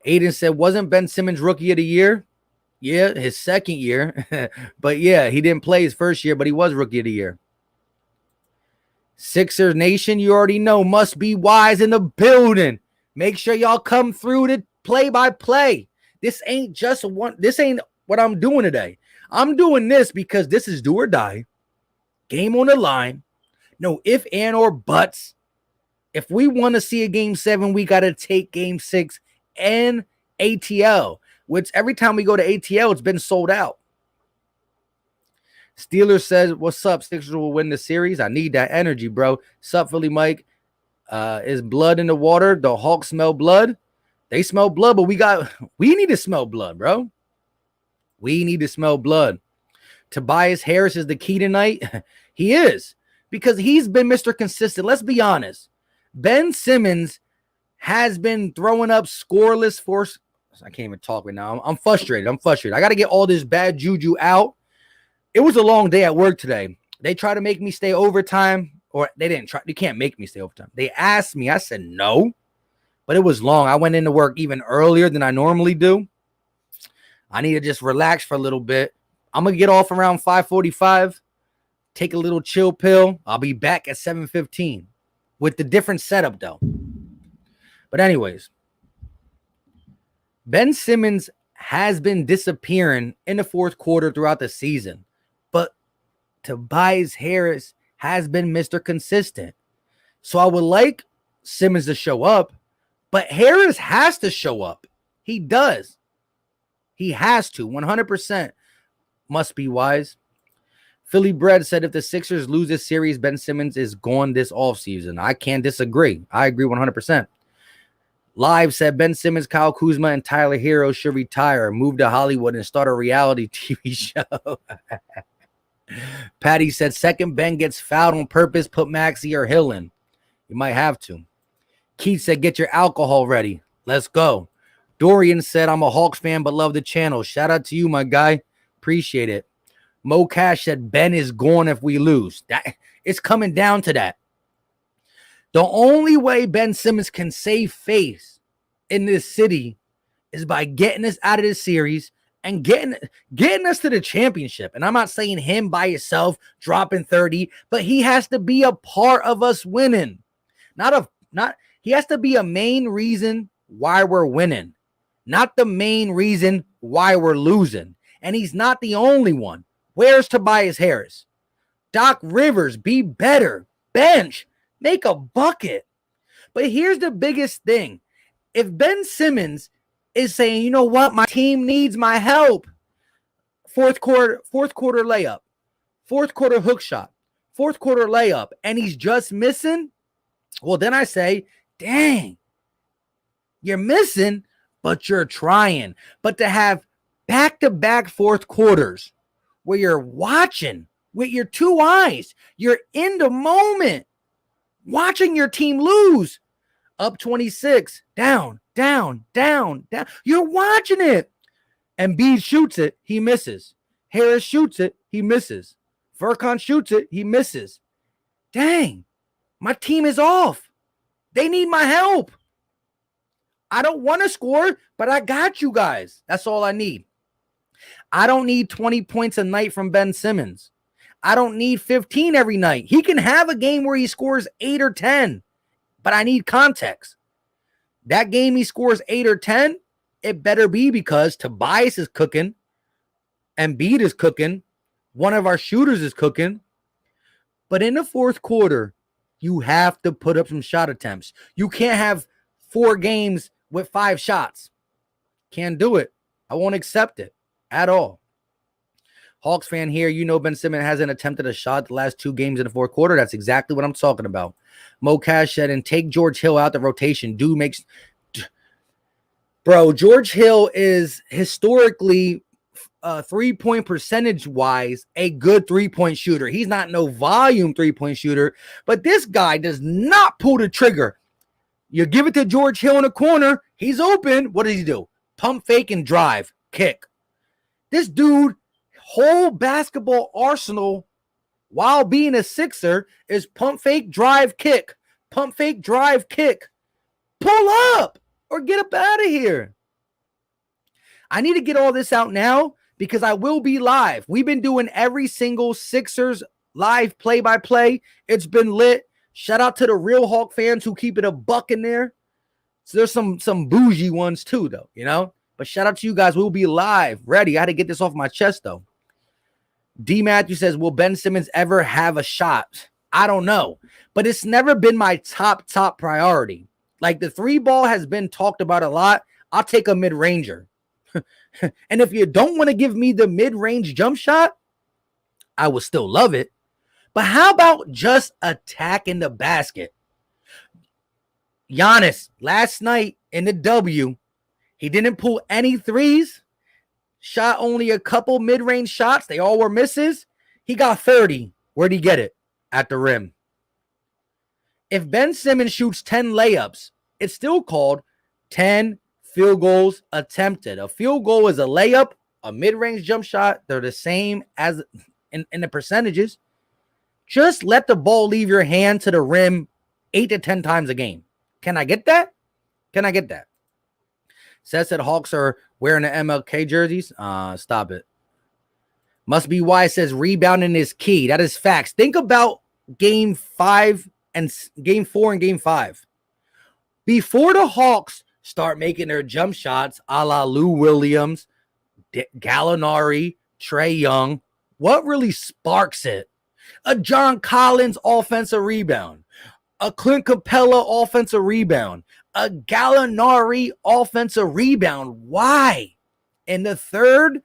Aiden said, wasn't Ben Simmons rookie of the year? Yeah, his second year. But yeah, he didn't play his first year, but he was rookie of the year. Sixers Nation, you already know, must be wise in the building. Make sure y'all come through the play-by-play. This ain't what I'm doing today. I'm doing this because this is do or die. Game on the line. No if, and, or buts. If we want to see a game 7, we got to take game 6 and ATL, which every time we go to ATL, it's been sold out. Steelers says, what's up? Sixers will win the series. I need that energy, bro. Sup, Philly Mike? Is blood in the water? The Hawks smell blood? They smell blood, but we need to smell blood, bro. We need to smell blood. Tobias Harris is the key tonight. He is, because he's been Mr. Consistent. Let's be honest. Ben Simmons has been throwing up scoreless force. I can't even talk right now. I'm frustrated. I got to get all this bad juju out. It was a long day at work today. They tried to make me stay overtime, or they didn't try. You can't make me stay overtime. They asked me. I said no, but it was long. I went into work even earlier than I normally do. I need to just relax for a little bit. I'm going to get off around 5:45, take a little chill pill. I'll be back at 7:15 with the different setup, though. But anyways, Ben Simmons has been disappearing in the fourth quarter throughout the season. But Tobias Harris has been Mr. Consistent. So I would like Simmons to show up, but Harris has to show up. He does. He has to. 100% must be wise. Philly Bread said if the Sixers lose this series, Ben Simmons is gone this offseason. I can't disagree. I agree 100%. Live said Ben Simmons, Kyle Kuzma, and Tyler Hero should retire, move to Hollywood, and start a reality TV show. Patty said second Ben gets fouled on purpose, put Maxey or Hill in. You might have to. Keith said get your alcohol ready. Let's go. Dorian said I'm a Hawks fan but love the channel. Shout out to you, my guy. Appreciate it. Mo Cash said Ben is gone if we lose. It's coming down to that. The only way Ben Simmons can save face in this city is by getting us out of this series and getting us to the championship. And I'm not saying him by himself dropping 30, but he has to be a part of us winning. He has to be a main reason why we're winning, not the main reason why we're losing. And he's not the only one. Where's Tobias Harris? Doc Rivers, be better. Bench. Make a bucket. But here's the biggest thing. If Ben Simmons is saying, you know what, my team needs my help. Fourth quarter layup. Fourth quarter hook shot. Fourth quarter layup. And he's just missing. Well, then I say, dang, you're missing, but you're trying. But to have back-to-back fourth quarters where you're watching with your two eyes, you're in the moment, watching your team lose, up 26, down. You're watching it. Embiid shoots it, he misses. Harris shoots it, he misses. Furkan shoots it, he misses. Dang, my team is off. They need my help. I don't want to score, but I got you guys. That's all I need. I don't need 20 points a night from Ben Simmons. I don't need 15 every night. He can have a game where he scores 8 or 10, but I need context. That game he scores 8 or 10, it better be because Tobias is cooking, Embiid is cooking, one of our shooters is cooking. But in the fourth quarter, you have to put up some shot attempts. You can't have 4 games with 5 shots. Can't do it. I won't accept it at all. Hawks fan here, you know Ben Simmons hasn't attempted a shot the last 2 games in the fourth quarter. That's exactly what I'm talking about. Mo Cash said, and take George Hill out the rotation. Bro, George Hill is historically 3-point percentage wise, a good 3-point shooter. He's not no volume 3-point shooter, but this guy does not pull the trigger. You give it to George Hill in the corner, he's open. What does he do? Pump fake and drive, kick. This dude, whole basketball arsenal while being a Sixer is pump fake, drive, kick. Pump fake, drive, kick. Pull up or get up out of here. I need to get all this out now because I will be live. We've been doing every single Sixers live play-by-play. It's been lit. Shout out to the real Hawk fans who keep it a buck in there. So there's some bougie ones too, though, you know? But shout out to you guys. We'll be live. Ready. I had to get this off my chest, though. D. Matthew says, will Ben Simmons ever have a shot? I don't know. But it's never been my top priority. Like, the 3-ball has been talked about a lot. I'll take a mid-ranger. And if you don't want to give me the mid-range jump shot, I would still love it. But how about just attacking the basket? Giannis, last night in the W, he didn't pull any threes, shot only a couple mid-range shots. They all were misses. He got 30. Where'd he get it? At the rim. If Ben Simmons shoots 10 layups, it's still called 10 field goals attempted. A field goal is a layup, a mid-range jump shot. They're the same as in the percentages. Just let the ball leave your hand to the rim 8 to 10 times a game. Can I get that? Can I get that? Seth said Hawks are wearing the MLK jerseys. Stop it. Must be why it says rebounding is key. That is facts. Think about game 4 and game 5. Before the Hawks start making their jump shots, a la Lou Williams, Gallinari, Trae Young, what really sparks it? A John Collins offensive rebound, a Clint Capella offensive rebound, a Gallinari offensive rebound. Why? In the third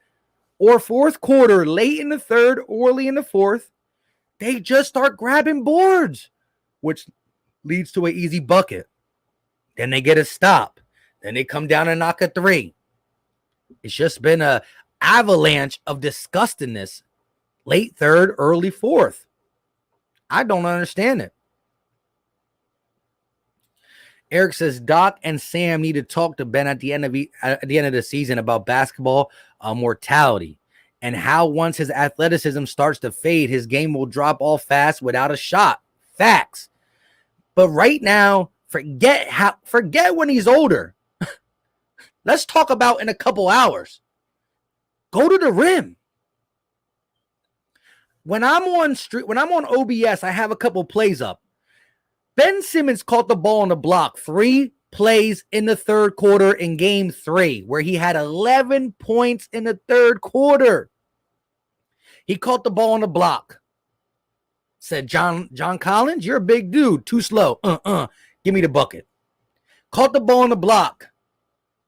or fourth quarter, late in the third, early in the fourth, they just start grabbing boards, which leads to an easy bucket. Then they get a stop. Then they come down and knock a 3. It's just been an avalanche of disgustingness late third, early fourth. I don't understand it. Eric says Doc and Sam need to talk to Ben at the end of the season about basketball mortality and how once his athleticism starts to fade, his game will drop off fast without a shot. Facts. But right now, forget when he's older. Let's talk about in a couple hours. Go to the rim. When I'm on OBS, I have a couple plays up. Ben Simmons caught the ball on the block 3 plays in the third quarter in game 3, where he had 11 points in the third quarter. He caught the ball on the block. Said, John Collins, you're a big dude. Too slow. Give me the bucket. Caught the ball on the block.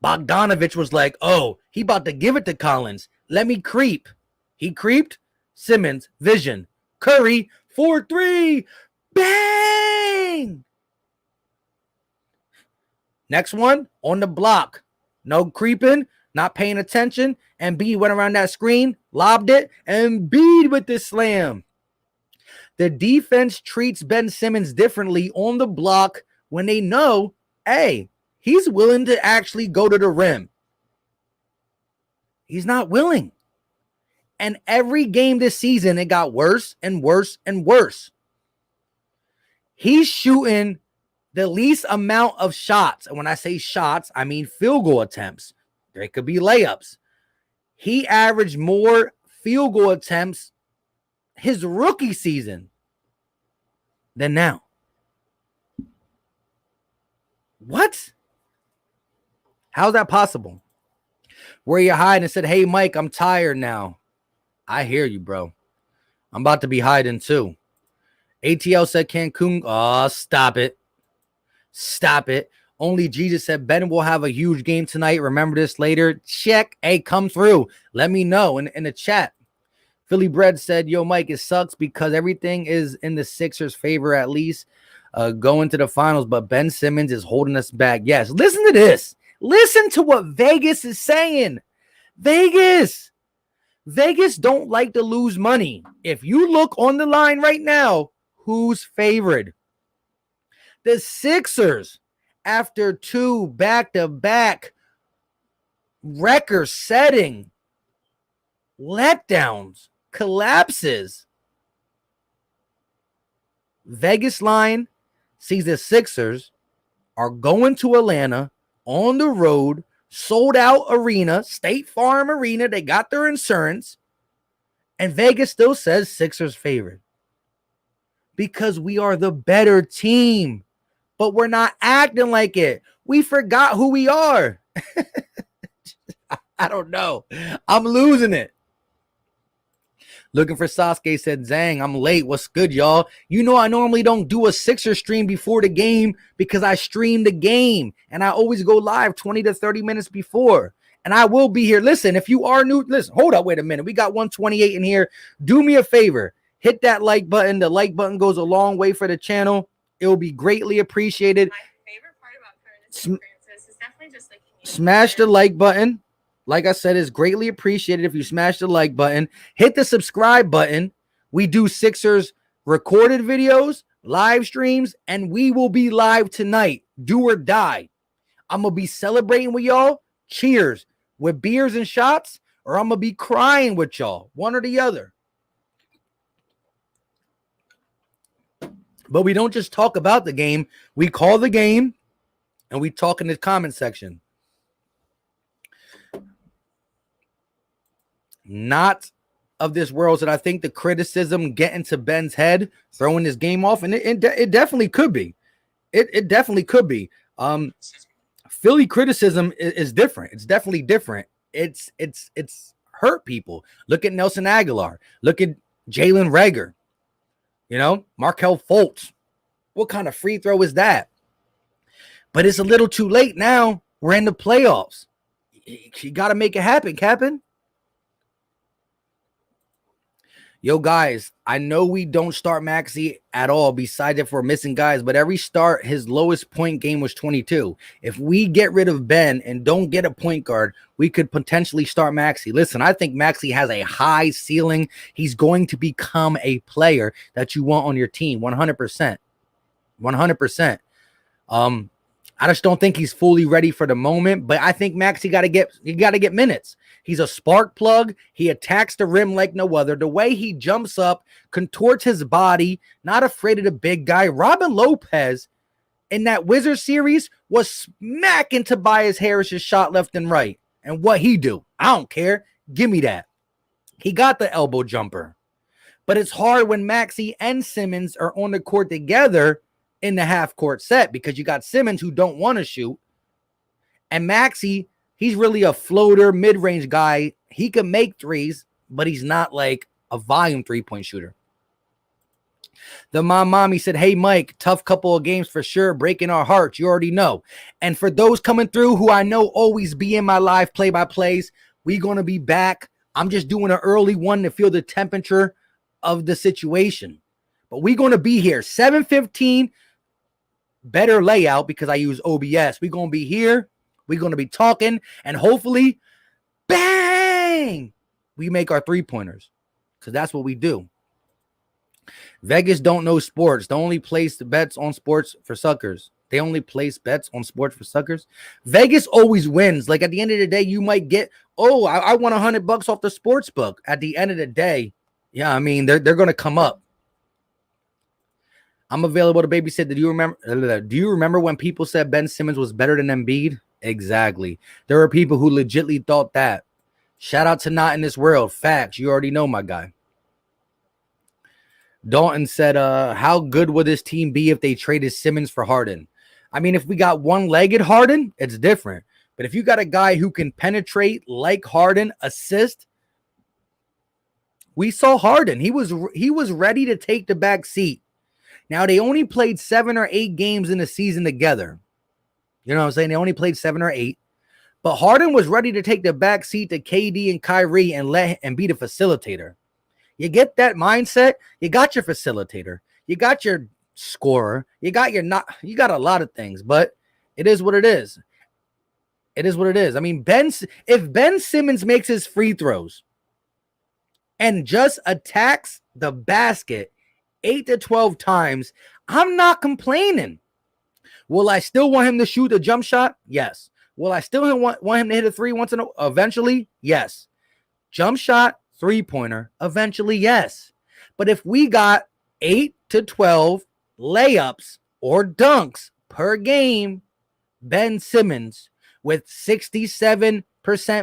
Bogdanovich was like, oh, he about to give it to Collins. Let me creep. He creeped. Simmons, vision. Curry, 4-3. Bang! Next one, on the block. No creeping, not paying attention. Embiid went around that screen, lobbed it, and Embiid with the slam. The defense treats Ben Simmons differently on the block when they know, hey, he's willing to actually go to the rim. He's not willing. And every game this season, it got worse and worse and worse. He's shooting the least amount of shots. And when I say shots, I mean field goal attempts. There could be layups. He averaged more field goal attempts his rookie season than now. What? How's that possible? Where you hiding and said, hey, Mike, I'm tired now. I hear you, bro. I'm about to be hiding too. ATL said Cancun. Oh, stop it. Stop it. Only Jesus said Ben will have a huge game tonight. Remember this later. Check. Hey, come through. Let me know in the chat. Philly Bread said, yo, Mike, it sucks because everything is in the Sixers' favor at least going to the finals, but Ben Simmons is holding us back. Yes, listen to this. Listen to what Vegas is saying. Vegas. Vegas don't like to lose money. If you look on the line right now, who's favored? The Sixers, after 2 back-to-back record-setting letdowns, collapses. Vegas line sees the Sixers are going to Atlanta on the road, sold out arena, State Farm Arena. They got their insurance. And Vegas still says Sixers favored because we are the better team, but we're not acting like it. We forgot who we are. I don't know. I'm losing it. Looking for Sasuke said, Zang, I'm late. What's good, y'all? You know I normally don't do a Sixer stream before the game because I stream the game. And I always go live 20 to 30 minutes before. And I will be here. Listen, if you are new, listen, hold up, wait a minute. We got 128 in here. Do me a favor. Hit that like button. The like button goes a long way for the channel. It will be greatly appreciated. My favorite part about current experiences is definitely just like smash the like button. Like I said, it's greatly appreciated if you smash the like button. Hit the subscribe button. We do Sixers recorded videos, live streams, and we will be live tonight. Do or die. I'm going to be celebrating with y'all. Cheers. With beers and shots, or I'm going to be crying with y'all. One or the other. But we don't just talk about the game. We call the game, and we talk in the comment section. Not of this world. So I think the criticism getting to Ben's head, throwing this game off, and it definitely could be. It definitely could be. Philly criticism is different. It's definitely different. It's hurt people. Look at Nelson Aguilar. Look at Jalen Reagor. You know, Markelle Fultz. What kind of free throw is that? But it's a little too late now. We're in the playoffs. You got to make it happen, Captain. Yo, guys, I know we don't start Maxey at all, besides if we're missing guys, but every start, his lowest point game was 22. If we get rid of Ben and don't get a point guard, we could potentially start Maxey. Listen, I think Maxey has a high ceiling. He's going to become a player that you want on your team, 100%. 100%. I just don't think he's fully ready for the moment, but I think Maxey got to get minutes. He's a spark plug. He attacks the rim like no other. The way he jumps up, contorts his body, not afraid of the big guy. Robin Lopez in that Wizards series was smacking Tobias Harris's shot left and right. And what he do? I don't care. Give me that. He got the elbow jumper. But it's hard when Maxey and Simmons are on the court together in the half court set because you got Simmons who don't want to shoot. And Maxey, he's really a floater, mid-range guy. He can make threes, but he's not like a volume three-point shooter. The mommy said, hey, Mike, tough couple of games for sure, breaking our hearts. You already know. And for those coming through who I know always be in my live play-by-plays, we're going to be back. I'm just doing an early one to feel the temperature of the situation. But we're going to be here, 7:15, better layout because I use OBS. We're going to be here. We're going to be talking, and hopefully, bang, we make our three-pointers because that's what we do. Vegas don't know sports. They only place the bets on sports for suckers. They only place bets on sports for suckers. Vegas always wins. Like at the end of the day, you might get, I won $100 off the sports book. At the end of the day, yeah, I mean, they're going to come up. I'm available to babysit. Do you remember when people said Ben Simmons was better than Embiid? Exactly. There were people who legitimately thought that. Shout out to Not in This World. Facts. You already know my guy. Dalton said, how good would this team be if they traded Simmons for Harden? I mean, if we got one-legged Harden, it's different. But if you got a guy who can penetrate like Harden, assist, we saw Harden. He was ready to take the back seat. Now, they only played 7 or 8 games in the season together. You know what I'm saying? They only played 7 or 8. But Harden was ready to take the back seat to KD and Kyrie and be the facilitator. You get that mindset, you got your facilitator. You got your scorer. You got a lot of things, but it is what it is. It is what it is. I mean, if Ben Simmons makes his free throws, and just attacks the basket 8 to 12 times, I'm not complaining. Will I still want him to shoot a jump shot? Yes. Will I still want him to hit a three eventually? Yes. Jump shot, three-pointer, eventually, yes. But if we got 8 to 12 layups or dunks per game, Ben Simmons with 67%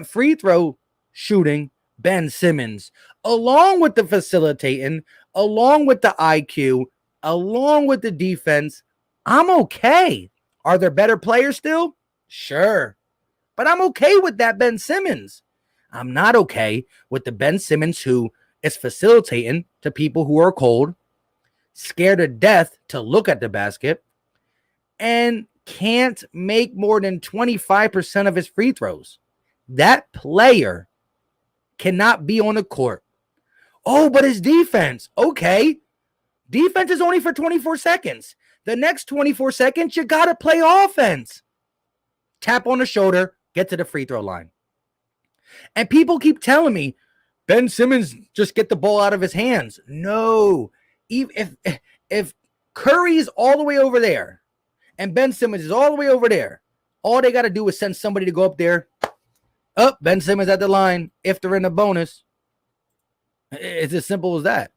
free throw shooting, Ben Simmons, along with the facilitating, along with the IQ, along with the defense, I'm okay. Are there better players still? Sure. But I'm okay with that Ben Simmons. I'm not okay with the Ben Simmons who is facilitating to people who are cold, scared to death to look at the basket, and can't make more than 25% of his free throws. That player cannot be on the court. Oh, but his defense. Okay. Defense is only for 24 seconds. The next 24 seconds, you got to play offense. Tap on the shoulder, get to the free throw line. And people keep telling me, Ben Simmons just get the ball out of his hands. No. If Curry's all the way over there and Ben Simmons is all the way over there, all they got to do is send somebody to go up there. Up, Ben Simmons at the line. If they're in the bonus, it's as simple as that.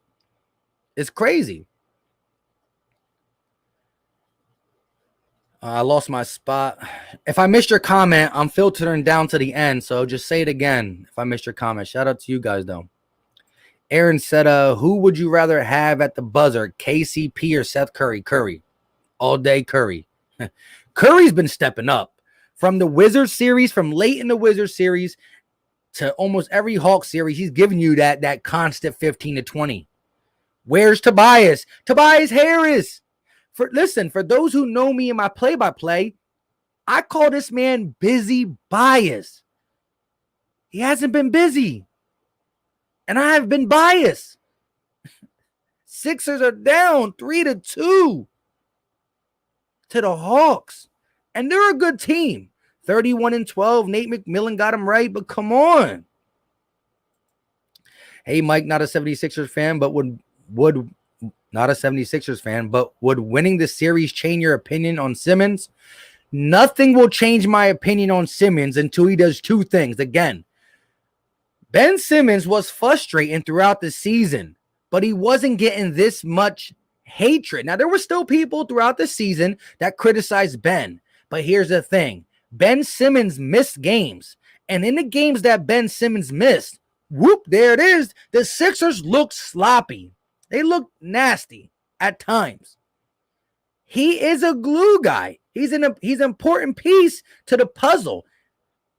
It's crazy. I lost my spot. If I missed your comment, I'm filtering down to the end, so just say it again if I missed your comment. Shout out to you guys, though. Aaron said, who would you rather have at the buzzer, KCP or Seth Curry? Curry. All day Curry. Curry's been stepping up. From the Wizards series, from late in the Wizards series to almost every Hawks series, he's giving you that constant 15 to 20. Where's Tobias? Tobias Harris. For those who know me in my play-by-play, I call this man busy bias. He hasn't been busy. And I have been biased. Sixers are down 3-2 to the Hawks. And they're a good team. 31-12. Nate McMillan got him right, but come on. Hey, Mike, not a 76ers fan, but would not a 76ers fan, but would winning the series change your opinion on Simmons? Nothing will change my opinion on Simmons until he does two things. Again, Ben Simmons was frustrating throughout the season, but he wasn't getting this much hatred. Now, there were still people throughout the season that criticized Ben, but here's the thing. Ben Simmons missed games, and in the games that Ben Simmons missed, whoop, there it is. The Sixers looked sloppy. They look nasty at times. He is a glue guy. He's an important piece to the puzzle.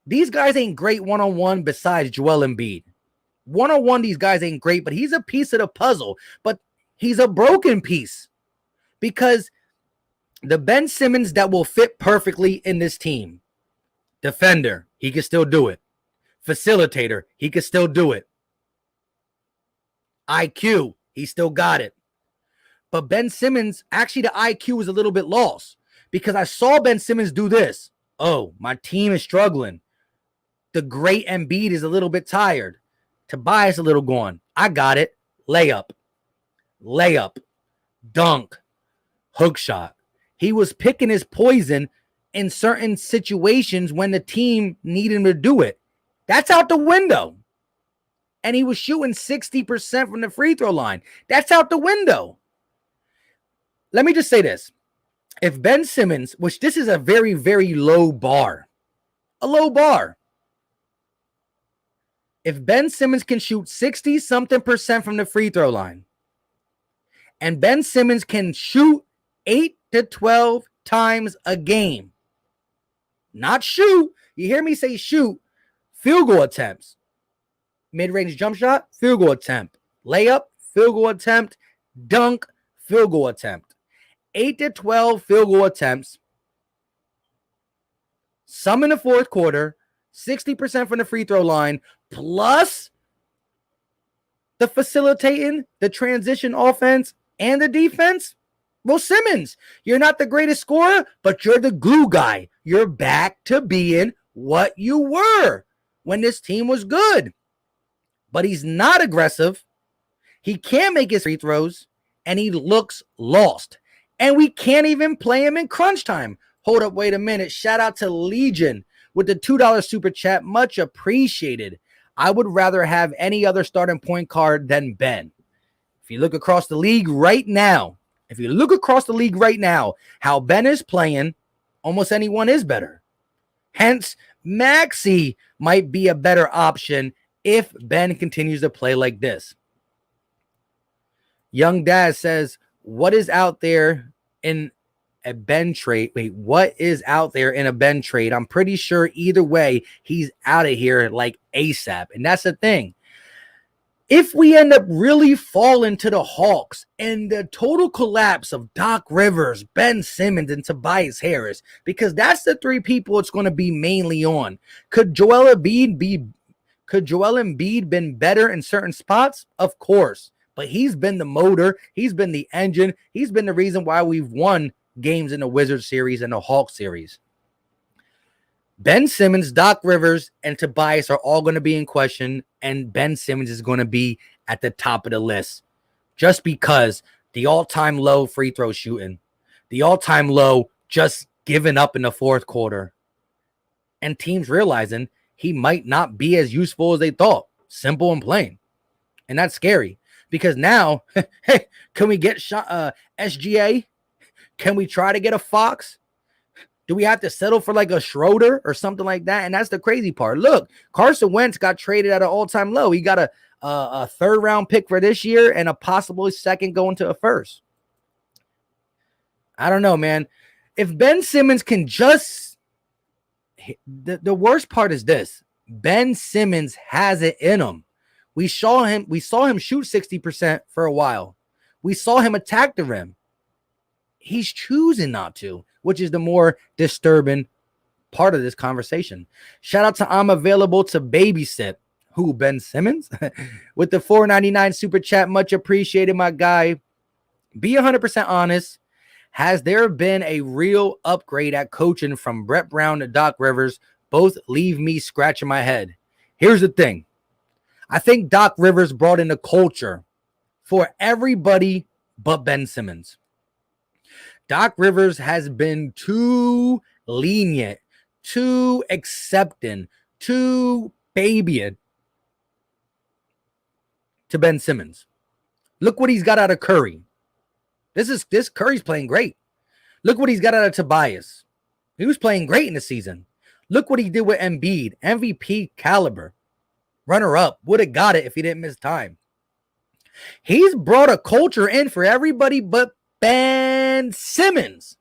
These guys ain't great one-on-one besides Joel Embiid. One-on-one, these guys ain't great, but he's a piece of the puzzle. But he's a broken piece because the Ben Simmons that will fit perfectly in this team, defender, he can still do it. Facilitator, he can still do it. IQ, he still got it. But Ben Simmons, actually the IQ is a little bit lost because I saw Ben Simmons do this. Oh, my team is struggling. The great Embiid is a little bit tired. Tobias a little gone. I got it. Layup, dunk, hook shot. He was picking his poison in certain situations when the team needed him to do it. That's out the window. And he was shooting 60% from the free throw line. That's out the window. Let me just say this. If Ben Simmons, which this is a very, very low bar, if Ben Simmons can shoot 60-something% from the free throw line, and Ben Simmons can shoot 8 to 12 times a game, not shoot, you hear me say shoot, field goal attempts, mid-range jump shot, field goal attempt, layup, field goal attempt, dunk, field goal attempt, 8 to 12 field goal attempts, some in the fourth quarter, 60% from the free throw line, plus the facilitating, the transition offense, and the defense. Well, Simmons, you're not the greatest scorer, but you're the glue guy. You're back to being what you were when this team was good. but he's not aggressive. He can't make his free throws, and he looks lost. And we can't even play him in crunch time. Hold up, wait a minute. Shout out to Legion with the $2 super chat. Much appreciated. I would rather have any other starting point guard than Ben. If you look across the league right now, how Ben is playing, almost anyone is better. Hence, Maxey might be a better option if Ben continues to play like this. Young Dad says, what is out there in a Ben trade? Wait, what is out there in a Ben trade? I'm pretty sure either way, he's out of here like ASAP. And that's the thing. If we end up really falling to the Hawks and the total collapse of Doc Rivers, Ben Simmons, and Tobias Harris, because that's the three people it's going to be mainly on. Could Joel Embiid been better in certain spots? Of course. But he's been the motor. He's been the engine. He's been the reason why we've won games in the Wizards series and the Hawks series. Ben Simmons, Doc Rivers, and Tobias are all going to be in question, and Ben Simmons is going to be at the top of the list just because the all-time low free throw shooting, the all-time low just giving up in the fourth quarter, and teams realizing he might not be as useful as they thought. Simple and plain. And that's scary. Because now, hey, can we get SGA? Can we try to get a Fox? Do we have to settle for like a Schroeder or something like that? And that's the crazy part. Look, Carson Wentz got traded at an all-time low. He got a third-round pick for this year and a possible second going to a first. I don't know, man. If Ben Simmons can just... The worst part is this. Ben Simmons has it in him. We saw him shoot 60% for a while. We saw him attack the rim. He's choosing not to, which is the more disturbing part of this conversation. Shout out to I'm available to babysit. Who, Ben Simmons? With the $4.99 super chat. Much appreciated, my guy. Be 100% honest. Has there been a real upgrade at coaching from Brett Brown to Doc Rivers? Both leave me scratching my head. Here's the thing. I think Doc Rivers brought in a culture for everybody but Ben Simmons. Doc Rivers has been too lenient, too accepting, too babying to Ben Simmons. Look what he's got out of Curry. This Curry's playing great. Look what he's got out of Tobias. He was playing great in the season. Look what he did with Embiid, MVP caliber. Runner-up, would have got it if he didn't miss time. He's brought a culture in for everybody but Ben Simmons.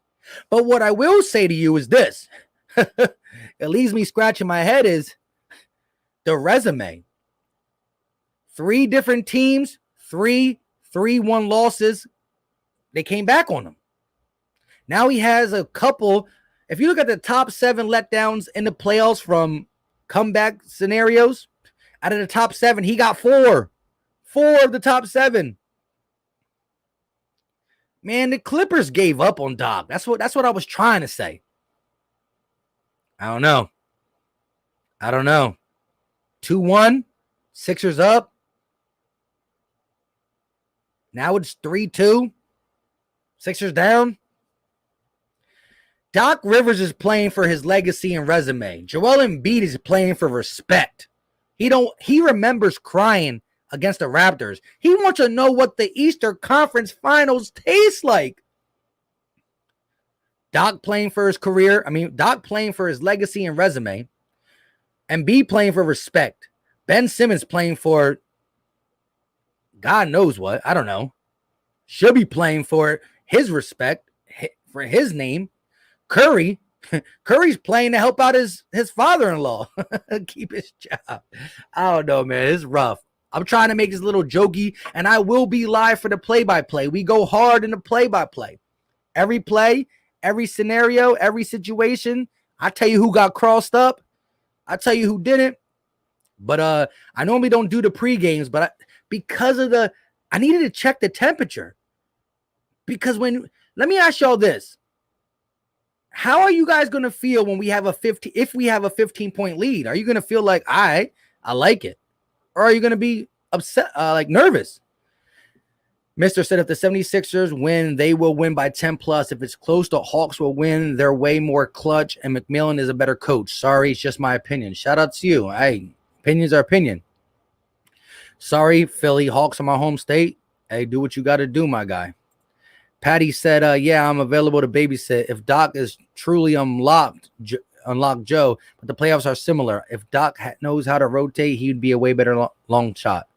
But what I will say to you is this. It leaves me scratching my head is the resume. 3 different teams, 3 3-1 losses. They came back on him. Now he has a couple. If you look at the top 7 letdowns in the playoffs from comeback scenarios, out of the top 7, he got 4. 4 of the top 7. Man, the Clippers gave up on Doc. That's what I was trying to say. I don't know. 2-1. Sixers up. Now it's 3-2. Sixers down. Doc Rivers is playing for his legacy and resume. Joel Embiid is playing for respect. He remembers crying against the Raptors. He wants to know what the Eastern Conference Finals taste like. Doc playing for his career. Doc playing for his legacy and resume. Embiid playing for respect. Ben Simmons playing for God knows what. I don't know. Should be playing for his respect, for his name. Curry's playing to help out his father-in-law. Keep his job. I don't know, man. It's rough. I'm trying to make this a little jokey, and I will be live for the play-by-play. We go hard in the play-by-play. Every play, every scenario, every situation. I tell you who got crossed up. I tell you who didn't. But I normally don't do the pre-games, but I needed to check the temperature. Because let me ask y'all this. How are you guys going to feel when if we have a 15-point lead? Are you going to feel like, I like it? or are you going to be upset, like nervous? Mr. said if the 76ers win, they will win by 10 plus. If it's close, the Hawks will win. They're way more clutch, and McMillan is a better coach. Sorry, it's just my opinion. Shout out to you. Hey, opinions are opinion. Sorry, Philly. Hawks are my home state. Hey, do what you got to do, my guy. Patty said, yeah, I'm available to babysit. If Doc is truly unlocked Joe, but the playoffs are similar. If Doc knows how to rotate, he'd be a way better long shot.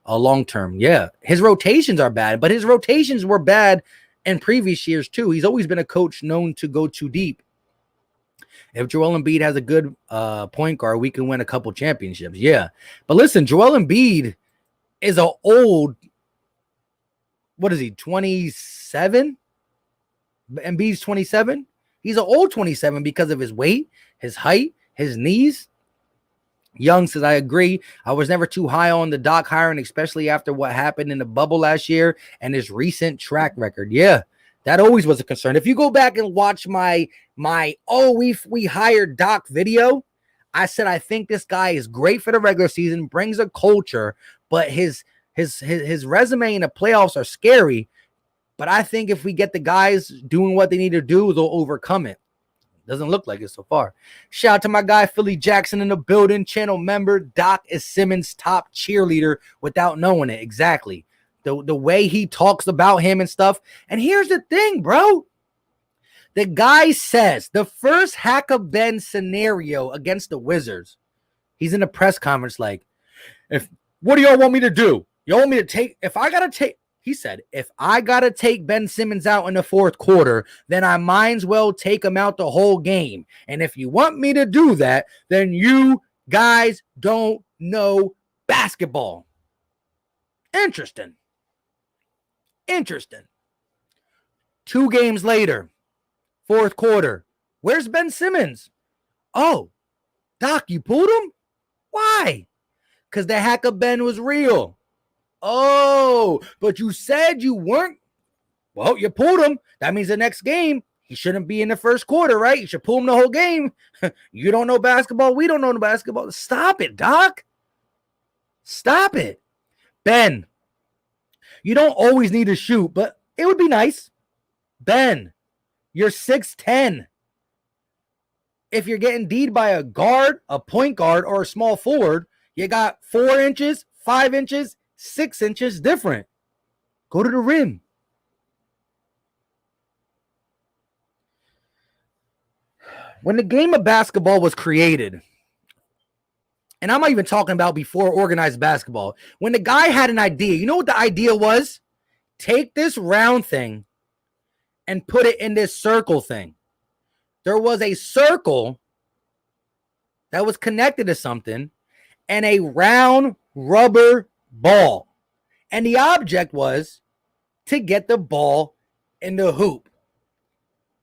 Long term. Yeah. His rotations are bad, but his rotations were bad in previous years too. He's always been a coach known to go too deep. If Joel Embiid has a good point guard, we can win a couple championships. Yeah. But listen, Joel Embiid is an old, what is he, 27? Embiid's 27. He's an old 27 because of his weight, his height, his knees. Young says, I agree. I was never too high on the Doc hiring, especially after what happened in the bubble last year and his recent track record. Yeah, that always was a concern. If you go back and watch my we hired Doc video, I said I think this guy is great for the regular season, brings a culture, but his resume in the playoffs are scary. But I think if we get the guys doing what they need to do, they'll overcome it. Doesn't look like it so far. Shout out to my guy Philly Jackson in the building. Channel member. Doc is Simmons' top cheerleader without knowing it. Exactly. The way he talks about him and stuff. And here's the thing, bro. The guy says the first Hack-a-Ben scenario against the Wizards. He's in a press conference like, what do y'all want me to do? Y'all want me to take, he said, if I got to take Ben Simmons out in the fourth quarter, then I might as well take him out the whole game. And if you want me to do that, then you guys don't know basketball. Interesting. 2 games later, fourth quarter. Where's Ben Simmons? Oh, Doc, you pulled him? Why? Because the Hack-a-Ben was real. Oh, but you said you weren't. Well, you pulled him. That means the next game, he shouldn't be in the first quarter, right? You should pull him the whole game. You don't know basketball. We don't know basketball. Stop it, Doc. Stop it. Ben, you don't always need to shoot, but it would be nice. Ben, you're 6'10". If you're getting D'd by a guard, a point guard, or a small forward, you got 4 inches, 5 inches, 6 inches different. Go to the rim. When the game of basketball was created, and I'm not even talking about before organized basketball, when the guy had an idea, you know what the idea was? Take this round thing and put it in this circle thing. There was a circle that was connected to something and a round rubber ball. And the object was to get the ball in the hoop.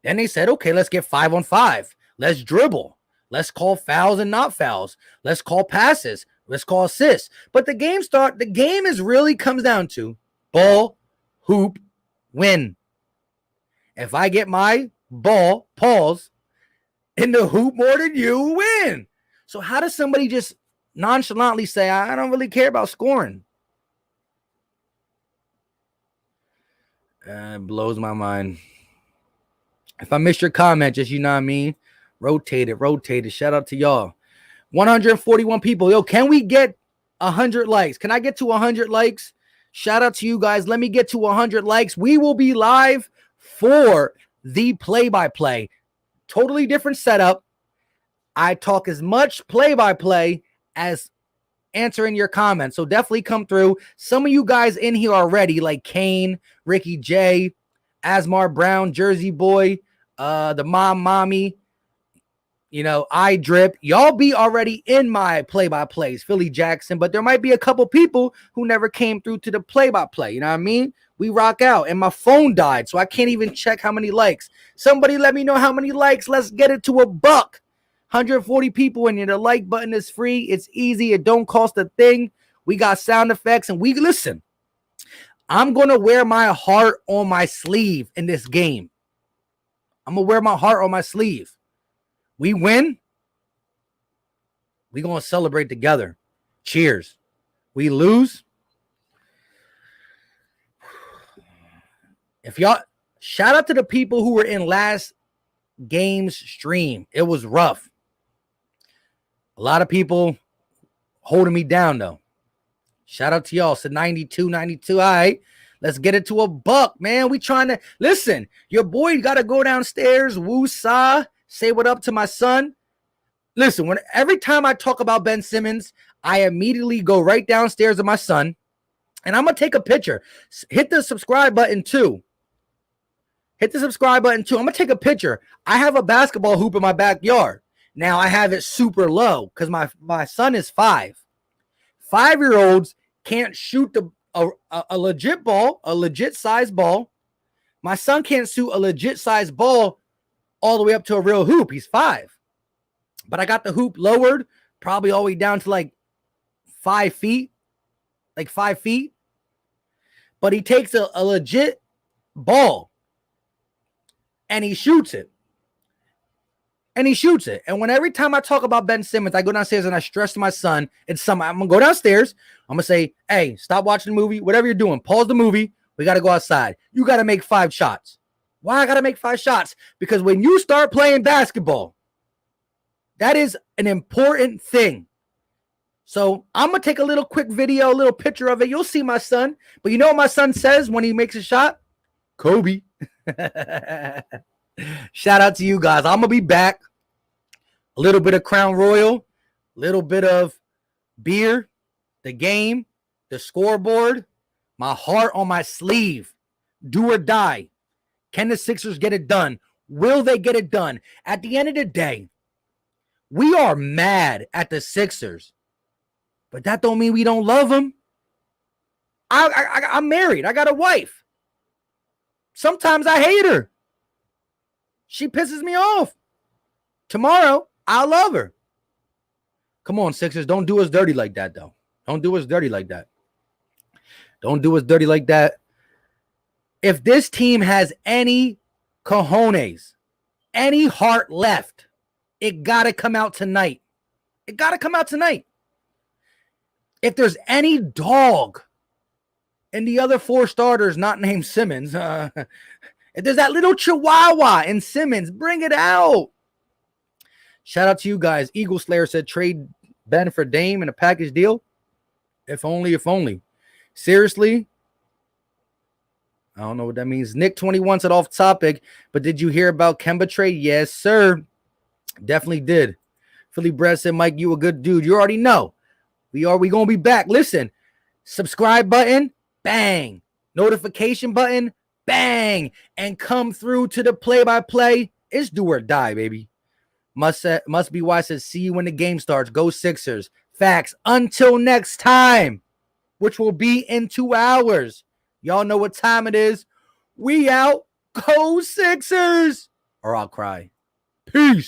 Then they said, okay, let's get 5-on-5. Let's dribble. Let's call fouls and not fouls. Let's call passes. Let's call assists. But the game is really comes down to ball, hoop, win. If I get my ball, pause, in the hoop more than you, win. So how does somebody just nonchalantly say, I don't really care about scoring? It blows my mind. If I missed your comment, just, you know what I mean? Rotate it. Shout out to y'all. 141 people. Yo, can we get 100 likes? Can I get to 100 likes? Shout out to you guys. Let me get to 100 likes. We will be live for the play-by-play. Totally different setup. I talk as much play-by-play as answering your comments. So definitely come through. Some of you guys in here already, like Kane, Ricky J, Asmar Brown, Jersey Boy, the mommy, I Drip. Y'all be already in my play-by-plays, Philly Jackson, but there might be a couple people who never came through to the play-by-play. You know what I mean? We rock out, and my phone died, so I can't even check how many likes. Somebody let me know how many likes. Let's get it to a buck. 140 people in here. The like button is free. It's easy. It don't cost a thing. We got sound effects, and we listen. I'm going to wear my heart on my sleeve in this game. I'm going to wear my heart on my sleeve. We win. We going to celebrate together. Cheers. we lose. If y'all, shout out to the people who were in last game's stream. It was rough. A lot of people holding me down, though. Shout out to y'all. So 92. All right. Let's get it to a buck, man. We trying to listen. Your boy got to go downstairs. Woo sa. Say what up to my son. Listen, every time I talk about Ben Simmons, I immediately go right downstairs to my son, and I'm gonna take a picture. Hit the subscribe button too. I'm gonna take a picture. I have a basketball hoop in my backyard. Now I have it super low because my son is 5. 5-year-olds can't shoot a legit ball, a legit size ball. My son can't shoot a legit size ball all the way up to a real hoop. He's 5. But I got the hoop lowered, probably all the way down to like 5 feet. Like 5 feet. But he takes a legit ball and he shoots it. And every time I talk about Ben Simmons, I go downstairs and I stress to my son, I'm going to go downstairs. I'm going to say, hey, stop watching the movie. Whatever you're doing, pause the movie. We got to go outside. You got to make 5 shots. Why I got to make 5 shots? Because when you start playing basketball, that is an important thing. So I'm going to take a little quick video, a little picture of it. You'll see my son. But you know what my son says when he makes a shot? Kobe. Shout out to you guys. I'm going to be back. A little bit of Crown Royal, a little bit of beer, the game, the scoreboard, my heart on my sleeve. Do or die. Can the Sixers get it done? Will they get it done? At the end of the day, we are mad at the Sixers, but that don't mean we don't love them. I'm married. I got a wife. Sometimes I hate her. She pisses me off. Tomorrow, I'll love her. Come on, Sixers. Don't do us dirty like that, though. Don't do us dirty like that. If this team has any cojones, any heart left, it got to come out tonight. If there's any dog in the other 4 starters not named Simmons, if there's that little chihuahua in Simmons, bring it out. Shout out to you guys. Eagle Slayer said trade Ben for Dame in a package deal. If only. Seriously? I don't know what that means. Nick 21 said off topic, but did you hear about Kemba trade? Yes, sir. Definitely did. Philly Brett said, Mike, you a good dude. You already know. We gonna be back. Listen, subscribe button, bang. Notification button, bang. And come through to the play-by-play. It's do or die, baby. Must be wise says, see you when the game starts. Go Sixers. Facts. Until next time, which will be in 2 hours. Y'all know what time it is. We out. Go Sixers. Or I'll cry. Peace.